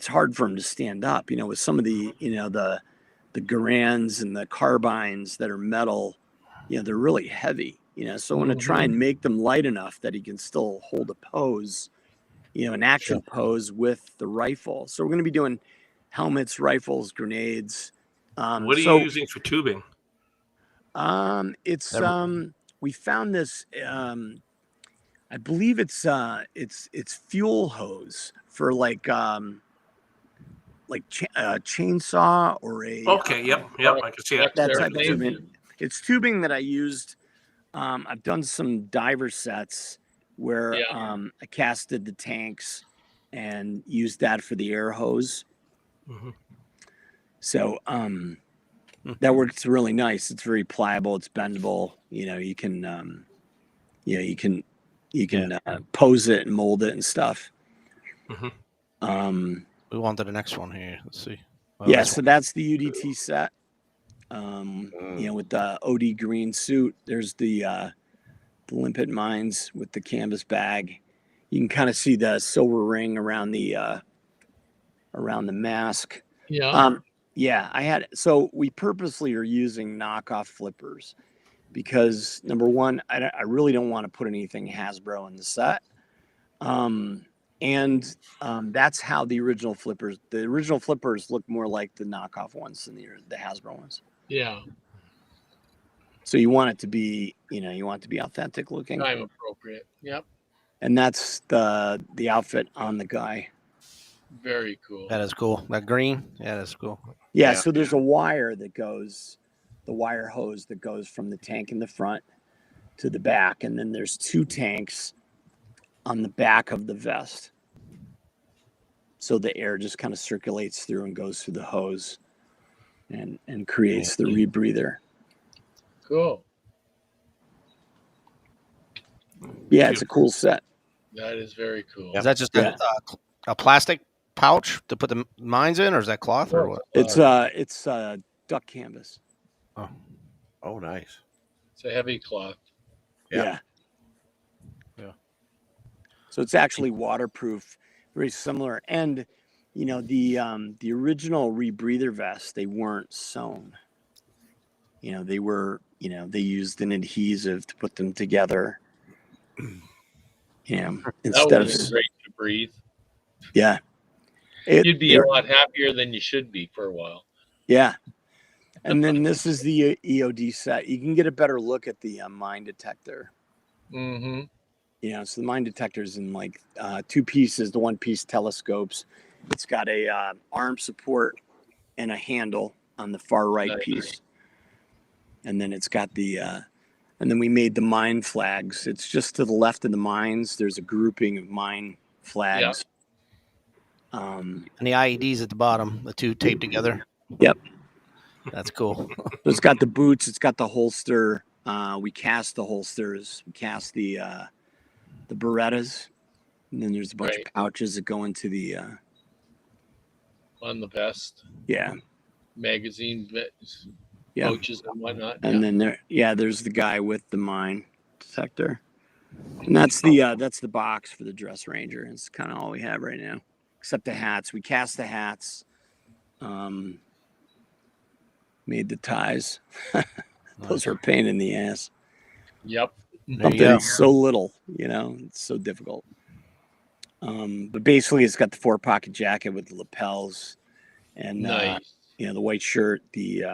hard for him to stand up. With some of the the Garands and the carbines that are metal, they're really heavy. So I want to try and make them light enough that he can still hold a pose, an action pose with the rifle. So we're going to be doing helmets, rifles, grenades. What are you using for tubing? It's we found this. I believe it's fuel hose for like chainsaw or a. Okay. Yep. I can see that. That type of tubing. It's tubing that I used. I've done some diver sets where I casted the tanks and used that for the air hose. Mm-hmm. So that works really nice. It's very pliable. It's bendable. You can pose it and mold it and stuff. Mm-hmm. We want to the next one here. Let's see. So that's the UDT set. With the OD green suit. There's the limpet mines with the canvas bag. You can kind of see the silver ring around the mask. Yeah. Yeah, I had. So we purposely are using knockoff flippers because number one, I really don't want to put anything Hasbro in the set. And that's how the original flippers look more like the knockoff ones than the Hasbro ones. Yeah, So you want it to be, you want it to be authentic looking. time appropriate. Yep, And that's the outfit on the guy. very cool. That is cool. That green, yeah, that's cool. Yeah, Yeah. so there's a wire that goes, the wire hose that goes from the tank in the front to the back, and then there's 2 tanks on the back of the vest. So the air just kind of circulates through and goes through the hose and creates the rebreather. Cool. Yeah, it's a cool set. That is very cool. Is that just Yeah. a plastic pouch to put the mines in, or is that cloth or what? It's duck canvas. Oh, nice. It's a heavy cloth. Yeah. Yeah. So it's actually waterproof, very similar. And the original rebreather vests, they weren't sewn. They were, they used an adhesive to put them together. That Instead was of great to breathe. yeah. You'd be a lot happier than you should be for a while. Yeah. And then this is the EOD set. You can get a better look at the mine detector. Mm-hmm. So the mine detector is in like 2 pieces. The 1-piece telescopes. It's got a arm support and a handle on the far right Nice. piece. And then it's got and then we made the mine flags. It's just to the left of the mines. There's a grouping of mine flags. And the IEDs at the bottom, the 2 taped together. Yep. That's cool. So it's got the boots. It's got the holster. We cast the holsters. We cast the Berettas. And then there's a bunch Right. of pouches that go into the On the vest, magazine yeah. pouches and whatnot. And then there's the guy with the mine detector. And that's the box for the Dress Ranger. It's kind of all we have right now, except the hats. We cast the hats, made the ties. Those are a pain in the ass. Yep. There you Something go. so little, it's so difficult. But basically, it's got the 4-pocket jacket with the lapels, and Nice. the white shirt, the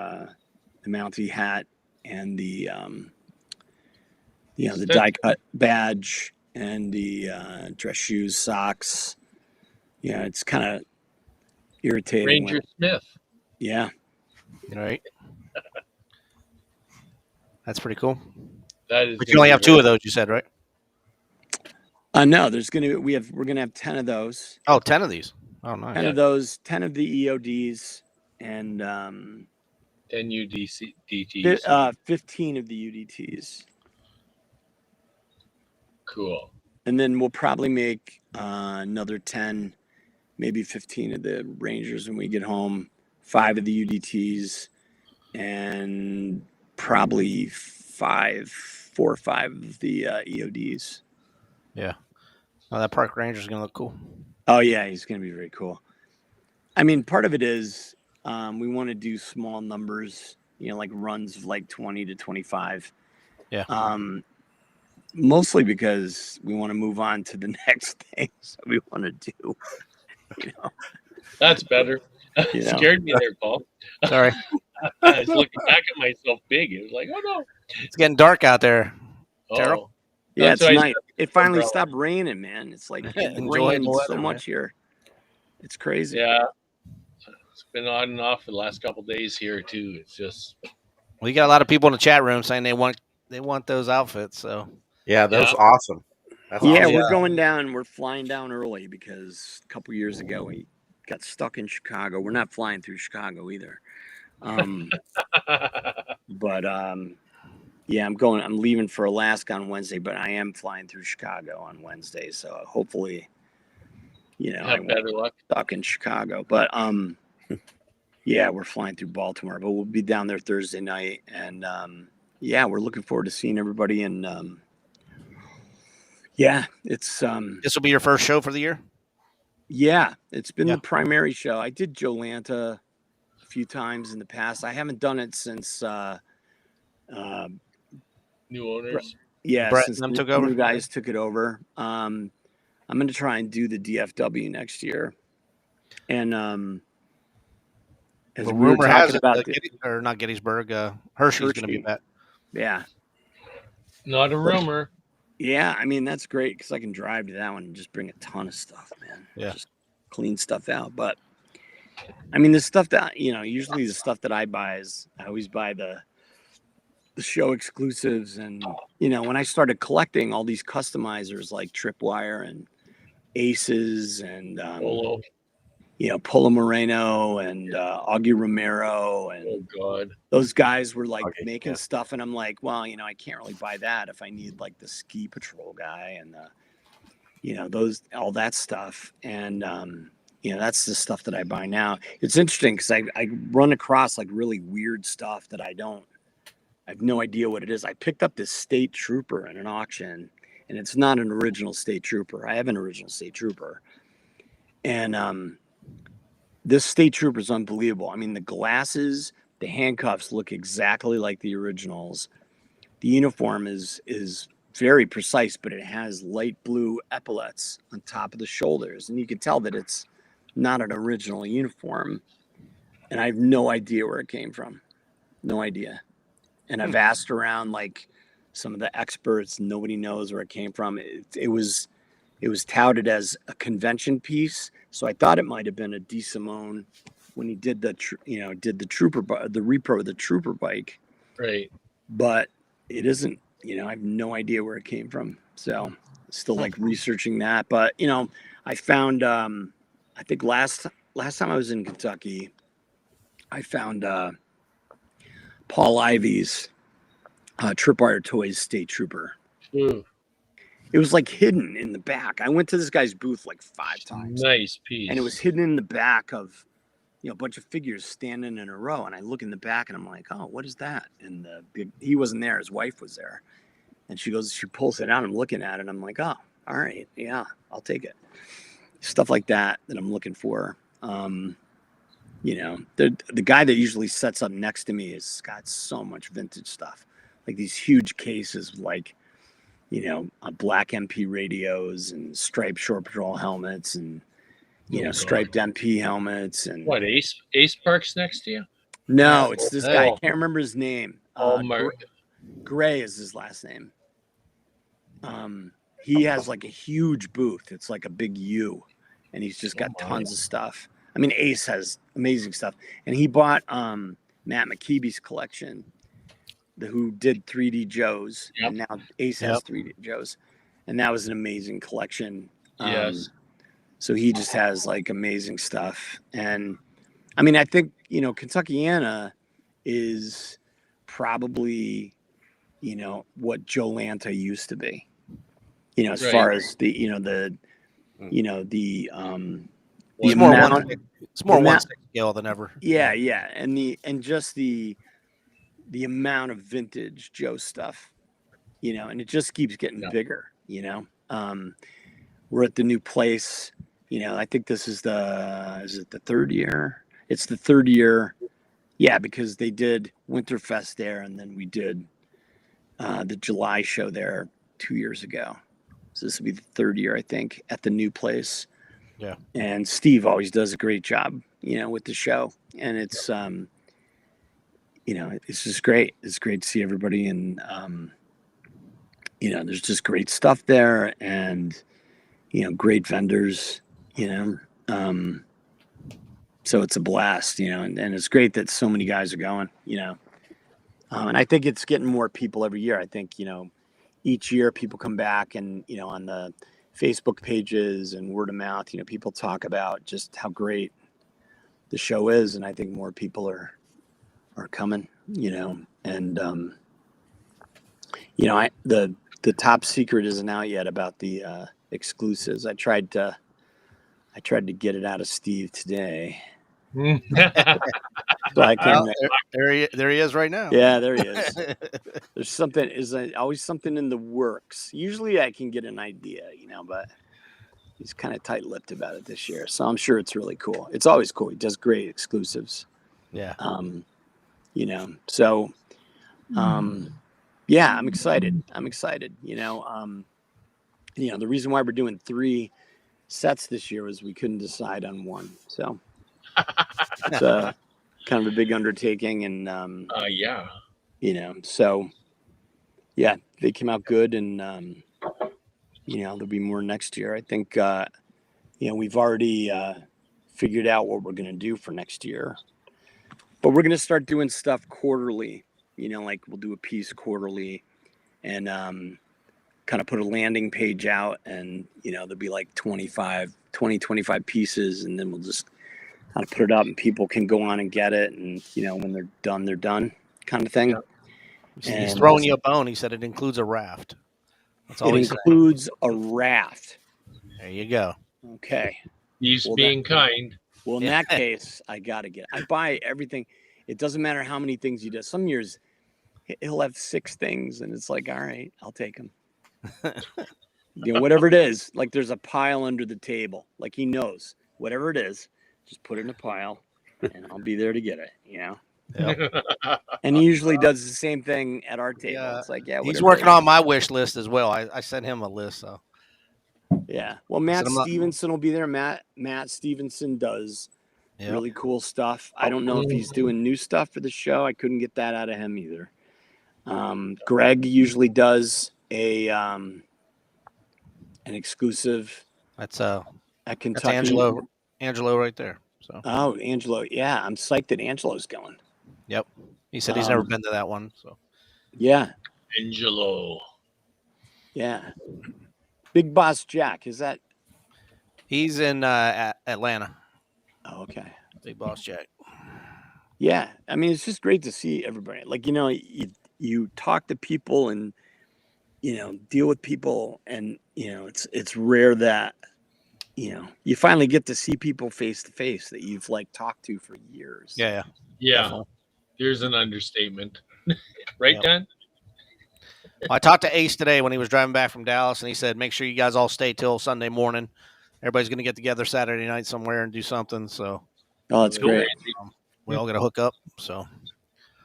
Mountie hat, and the the die cut badge, and the dress shoes, socks. Yeah, it's kind of irritating. Ranger Smith. Yeah, Right. That's pretty cool. That is. But you only have 2 of those, you said, right? no, we're gonna have 10 of those. Oh, 10 of these. Oh, 10 nice. of those, 10 of the EODs, and 10 UDTs. 15 of the UDTs. Cool. And then we'll probably make another 10, maybe 15 of the Rangers when we get home, 5 of the UDTs, and probably 4 or 5 of the EODs. Yeah. Oh, that park ranger is gonna look cool. Oh, yeah, he's going to be very cool. I mean, part of it is we want to do small numbers, like runs of like 20 to 25. Yeah. Mostly because we want to move on to the next things that we want to do. That's better. You know. Scared me there, Paul. Sorry. I was looking back at myself big. It was like, oh no. It's getting dark out there. Tearle? Oh. Yeah, That's it's why I nice. It finally umbrella. stopped raining, man. It's like it Enjoy rained the so weather, much here. It's crazy. Yeah. It's been on and off for the last couple days here too. It's just We got a lot of people in the chat room saying they want those outfits. So Yeah, that's Yeah. awesome. That's Yeah, awesome. we're going down. We're flying down early because a couple years ago we got stuck in Chicago. We're not flying through Chicago either. But yeah, I'm leaving for Alaska on Wednesday, but I am flying through Chicago on Wednesday. So hopefully, I have won't better be luck. stuck in Chicago. But yeah, we're flying through Baltimore, but we'll be down there Thursday night, and yeah, we're looking forward to seeing everybody. And yeah, it's this will be your first show for the year. yeah, it's been Yeah. the primary show. I did Jolanta few times in the past. I haven't done it since New owners. Brett since and them the took over? new guys took it over. I'm going to try and do the DFW next year. And as The we were rumor has talking it, about or not Gettysburg, Hershey's going to be Hershey. that. Yeah. Not a rumor. Yeah, I mean, that's great because I can drive to that one and just bring a ton of stuff, man. Yeah. Just clean stuff out. But I mean, the stuff that, usually the stuff that I buy is I always buy the show exclusives. And, when I started collecting all these customizers like Tripwire and Aces and, Polo. Polo Moreno and Augie Romero and Oh God. those guys were like Okay, making yeah. stuff, and I'm like, well, I can't really buy that if I need like the ski patrol guy and all that stuff. And that's the stuff that I buy now. It's interesting because I run across like really weird stuff that I have no idea what it is. I picked up this state trooper in an auction, and it's not an original state trooper. I have an original state trooper, and this state trooper is unbelievable. I mean, the glasses, the handcuffs look exactly like the originals. The uniform is very precise, but it has light blue epaulets on top of the shoulders, and you can tell that it's not an original uniform. And I have no idea where it came from. No idea. And I've asked around like some of the experts. Nobody knows where it came from. It was touted as a convention piece, so I thought it might have been a DeSimone when he did the trooper, the repro of the trooper bike. Right. But it isn't. I have no idea where it came from. So still like researching that. But I found I think last time I was in Kentucky, I found Paul Ivy's Tripwire Toys State Trooper. Ooh, It was like hidden in the back. I went to this guy's booth like 5 times. nice piece. And it was hidden in the back of, a bunch of figures standing in a row. And I look in the back and I'm like, oh, what is that? And he wasn't there. His wife was there. And she pulls it out. I'm looking at it. And I'm like, oh, all right. Yeah, I'll take it. Stuff like that I'm looking for. The guy that usually sets up next to me has got so much vintage stuff. Like these huge cases with like, black MP radios and striped short patrol helmets and, striped MP helmets. And what, Ace Park's next to you? No, it's this guy. I Oh. can't remember his name. Gray is his last name. He has like a huge booth. It's like a big U, and he's just got tons of stuff. I mean, Ace has amazing stuff, and he bought Matt McKeeby's collection, who did 3D Joes, and now Ace has 3D Joes, and that was an amazing collection. Yes. So he just has like amazing stuff, and I mean, I think Kentuckiana is probably what Joe Lanta used to be. As far as the It's more one scale than ever. Yeah, and just the amount of vintage Joe stuff, and it just keeps getting bigger. We're at the new place. I think this is the third year? It's the third year. Yeah, because they did Winterfest there, and then we did the July show there 2 years ago. So this will be the third year, I think, at the new place. Yeah. And Steve always does a great job, with the show. And it's, it's just great. It's great to see everybody. And, there's just great stuff there and, great vendors, so it's a blast, and it's great that so many guys are going, and I think it's getting more people every year. I think, each year people come back and, on the Facebook pages and word of mouth, people talk about just how great the show is. And I think more people are coming, and, the top secret isn't out yet about the exclusives. I tried to get it out of Steve today. So I can, there he is right now. Yeah, there he is. There's something always something in the works. Usually I can get an idea, but he's kind of tight-lipped about it this year. So I'm sure it's really cool. It's always cool. He does great exclusives. Yeah. So yeah, I'm excited. The reason why we're doing 3 sets this year was we couldn't decide on one. So it's a kind of a big undertaking, and Yeah. so yeah, they came out good, and there'll be more next year. I think we've already figured out what we're going to do for next year, but we're going to start doing stuff quarterly. Like we'll do a piece quarterly, and kind of put a landing page out, and there'll be like 25 pieces, and then we'll just kind of put it up, and people can go on and get it, and when they're done kind of thing. Yeah. He's throwing you a bone. He said it includes a raft. That's all It he said. includes a raft. There you go. Okay. He's being kind. Well, in that case, I buy everything. It doesn't matter how many things he does. Some years he'll have 6 things, and it's like, all right, I'll take them. Whatever it is, like there's a pile under the table. Like he knows whatever it is, just put it in a pile, and I'll be there to get it. Yep. And he usually does the same thing at our table. Yeah. It's like, yeah, He's whatever working it is. on my wish list as well. I sent him a list. So Yeah. Well, Matt I'm not- Stevenson will be there. Matt Stevenson does Yep. really cool stuff. I don't know if he's doing new stuff for the show. I couldn't get that out of him either. Greg usually does an exclusive That's at Kentucky. Angelo right there. So Oh, Angelo. Yeah, I'm psyched that Angelo's going. yep. He said he's never been to that one. So Yeah. Angelo. Yeah. Big Boss Jack, is that? he's in Atlanta. Oh, okay. Big Boss Jack. Yeah. I mean, it's just great to see everybody. Like, you talk to people and, deal with people, and, it's rare that, you finally get to see people face to face that you've talked to for years. Yeah. Yeah. Definitely. Here's an understatement. Right, Yep. Dan? Well, I talked to Ace today when he was driving back from Dallas, and he said, make sure you guys all stay till Sunday morning. Everybody's going to get together Saturday night somewhere and do something. So Oh, that's great. we all got to hook up. So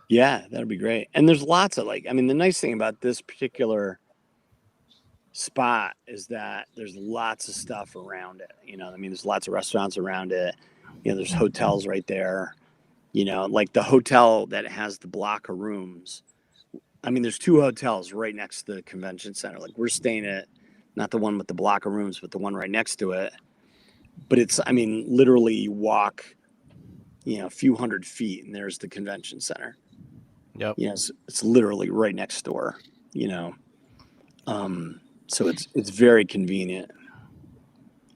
Yeah, that'd be great. And there's lots of the nice thing about this particular spot is that there's lots of stuff around it. There's lots of restaurants around it. There's hotels right there. Like the hotel that has the block of rooms. There's 2 hotels right next to the convention center. Like we're staying at not the one with the block of rooms, but the one right next to it. But it's, literally you walk, a few hundred feet, and there's the convention center. yep. It's literally right next door, so it's very convenient.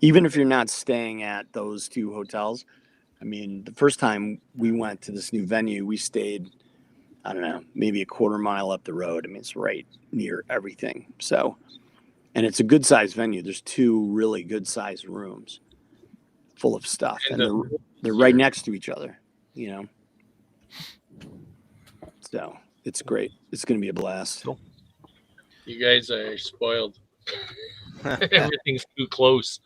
Even if you're not staying at those 2 hotels. The first time we went to this new venue, we stayed, I don't know, maybe a quarter mile up the road. It's right near everything. So, and it's a good sized venue. There's 2 really good sized rooms full of stuff, and they're right next to each other, So it's great. It's going to be a blast. Cool. You guys are spoiled. Everything's too close.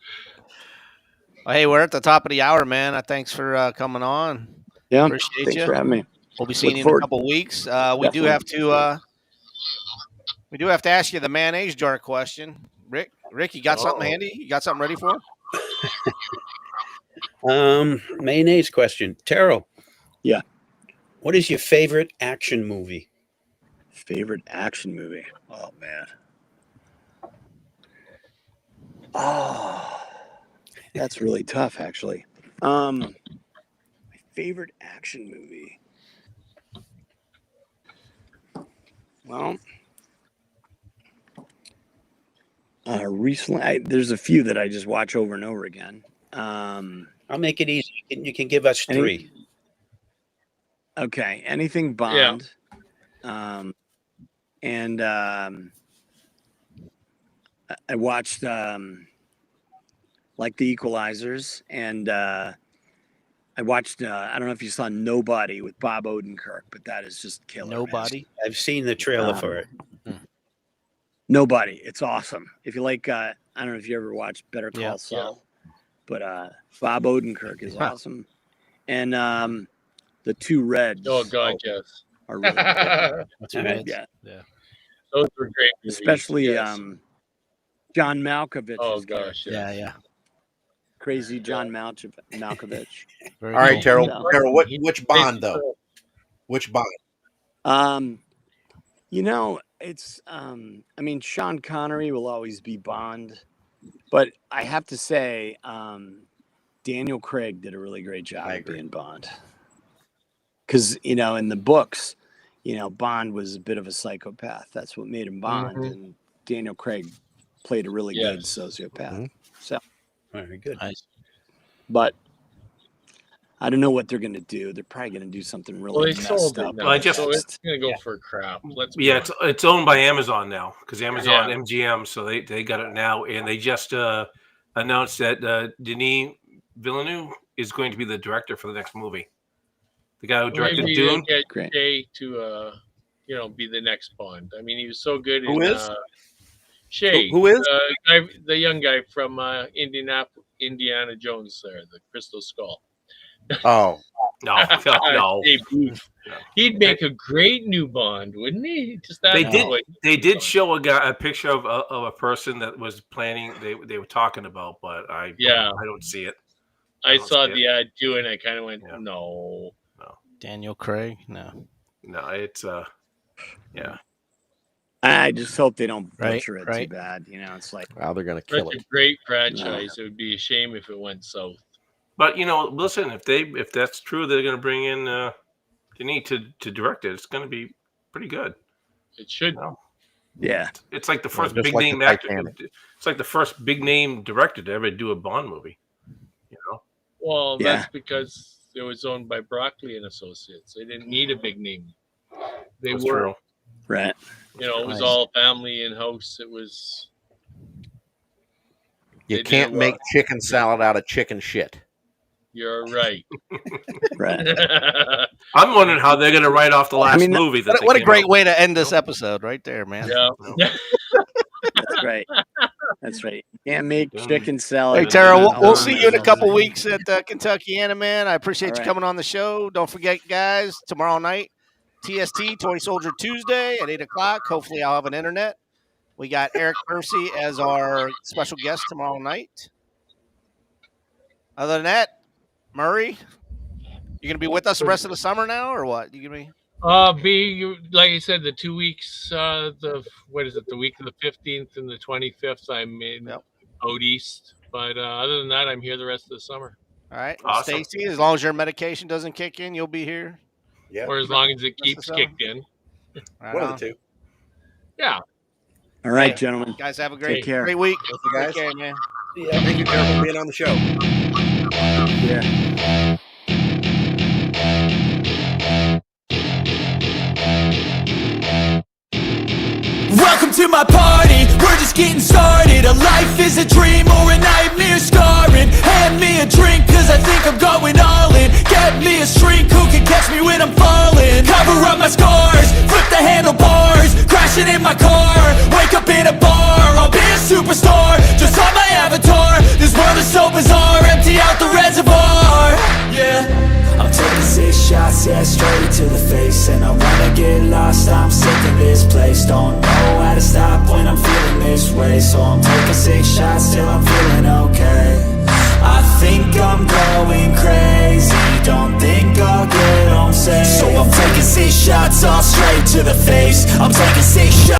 Well, hey, we're at the top of the hour, man. Thanks for coming on. Yeah. Appreciate Thanks you. for having me. We'll be seeing Look you in a forward. couple weeks. We do Definitely. have to ask you the mayonnaise jar question. Rick, you got something handy? You got something ready for him? Mayonnaise question. Tearle. Yeah. What is your favorite action movie? Favorite action movie? Oh, man. Oh, that's really tough, actually. My favorite action movie. Well, recently, there's a few that I just watch over and over again. I'll make it easy. You can give us 3. Okay, anything Bond. And I watched like The Equalizers, and I watched I don't know if you saw Nobody with Bob Odenkirk, but that is just killer. Nobody. Man. I've seen the trailer for it. Nobody. It's awesome. If you like, I don't know if you ever watched Better Call Saul, but Bob Odenkirk is awesome. And The two reds Oh God, yes. are really good. Two Reds. Yeah. Those were great movies. Especially yes. John Malkovich. Oh gosh, yes. Yeah. Crazy John Malkovich. Very All right, cool. Tearle. Yeah. Tearle, which Bond though? Which Bond? You know, it's I mean, Sean Connery will always be Bond, but I have to say, Daniel Craig did a really great job of being Bond. Because, you know, in the books, you know, Bond was a bit of a psychopath. That's what made him Bond. And Daniel Craig played a really good sociopath. So Very good. Nice. but I don't know what they're gonna do. They're probably gonna do something Well, really they messed sold it up. now, so it's gonna go for crap. Let's be Yeah, honest. it's owned by Amazon now because Amazon Yeah. MGM, so they got it now, and they just announced that Denis Villeneuve is going to be the director for the next movie. The guy who directed Maybe Dune. they get Great. Shay to be the next Bond. I mean, he was so good Who in is? Shay. Who is? The young guy from Indiana Jones there, the Crystal Skull. Oh, No, no. Hey, Booth. He'd make a great new Bond, wouldn't he? Just that They did. boy. They did show a picture of a person that was planning. They were talking about, but I don't see it. I don't saw see the ad too, and I kind of went, Yeah. no. Daniel Craig. No. No, it's yeah. I just hope they don't Right, butcher it right. too bad. You know, it's like wow, they're gonna kill Such it. a great franchise. It would be a shame if it went south. But listen, if that's true, they're going to bring in Denis to direct it. It's going to be pretty good. It should. No. yeah. It's like the first just big like name the actor. Titanic. It's like the first big name director to ever do a Bond movie. Well, Yeah. that's because it was owned by Broccoli and Associates. They didn't need a big name. They That's were, true. Right. it was Nice. all family in house. It was. You They did can't it make well. chicken salad out of chicken shit. You're right. Right. I'm wondering how they're going to write off the last mean, movie. That What a they came great out way to end this episode, right there, man. Yeah. That's right. That's right. Can't make Done. chicken salad. Hey, Tara, we'll Done. see you in a couple weeks at Kentucky Man. I appreciate All you right. coming on the show. Don't forget, guys, tomorrow night, TST, Toy Soldier Tuesday at 8 o'clock. Hopefully, I'll have an internet. We got Eric Percy as our special guest tomorrow night. Other than that, Murray, you going to be with us the rest of the summer now, or what? You going to be? Like I said, the 2 weeks, the week of the 15th and the 25th, I'm in out east. But other than that, I'm here the rest of the summer. All right. Awesome. Stacy, as long as your medication doesn't kick in, you'll be here. Yeah, Or as long as it Rest of keeps summer. kicked in. Right one on. of the two. Yeah. All right, gentlemen. Guys, have a Take great, care. great week. guys. Take care, man. Yeah, thank you, Tearle, for being on the show. Yeah. Welcome to my party, we're just getting started. A life is a dream or a nightmare scarring. Hand me a drink cause I think I'm going all in. Get me a shrink who can catch me when I'm falling. Cover up my scars, flip the handlebars. Crashing in my car, wake up in a bar. I'll be a superstar, just on my avatar. This world is so bizarre, empty out the reservoir. Yeah, I'm taking 6 shots, yeah, straight to the face. And I wanna get lost, I'm sick of this place. Don't know how to stop when I'm feeling this way. So I'm taking 6 shots till I'm feeling okay. I think I'm going crazy, don't think I'll get home safe. So I'm taking 6 shots all straight to the face. I'm taking 6 shots.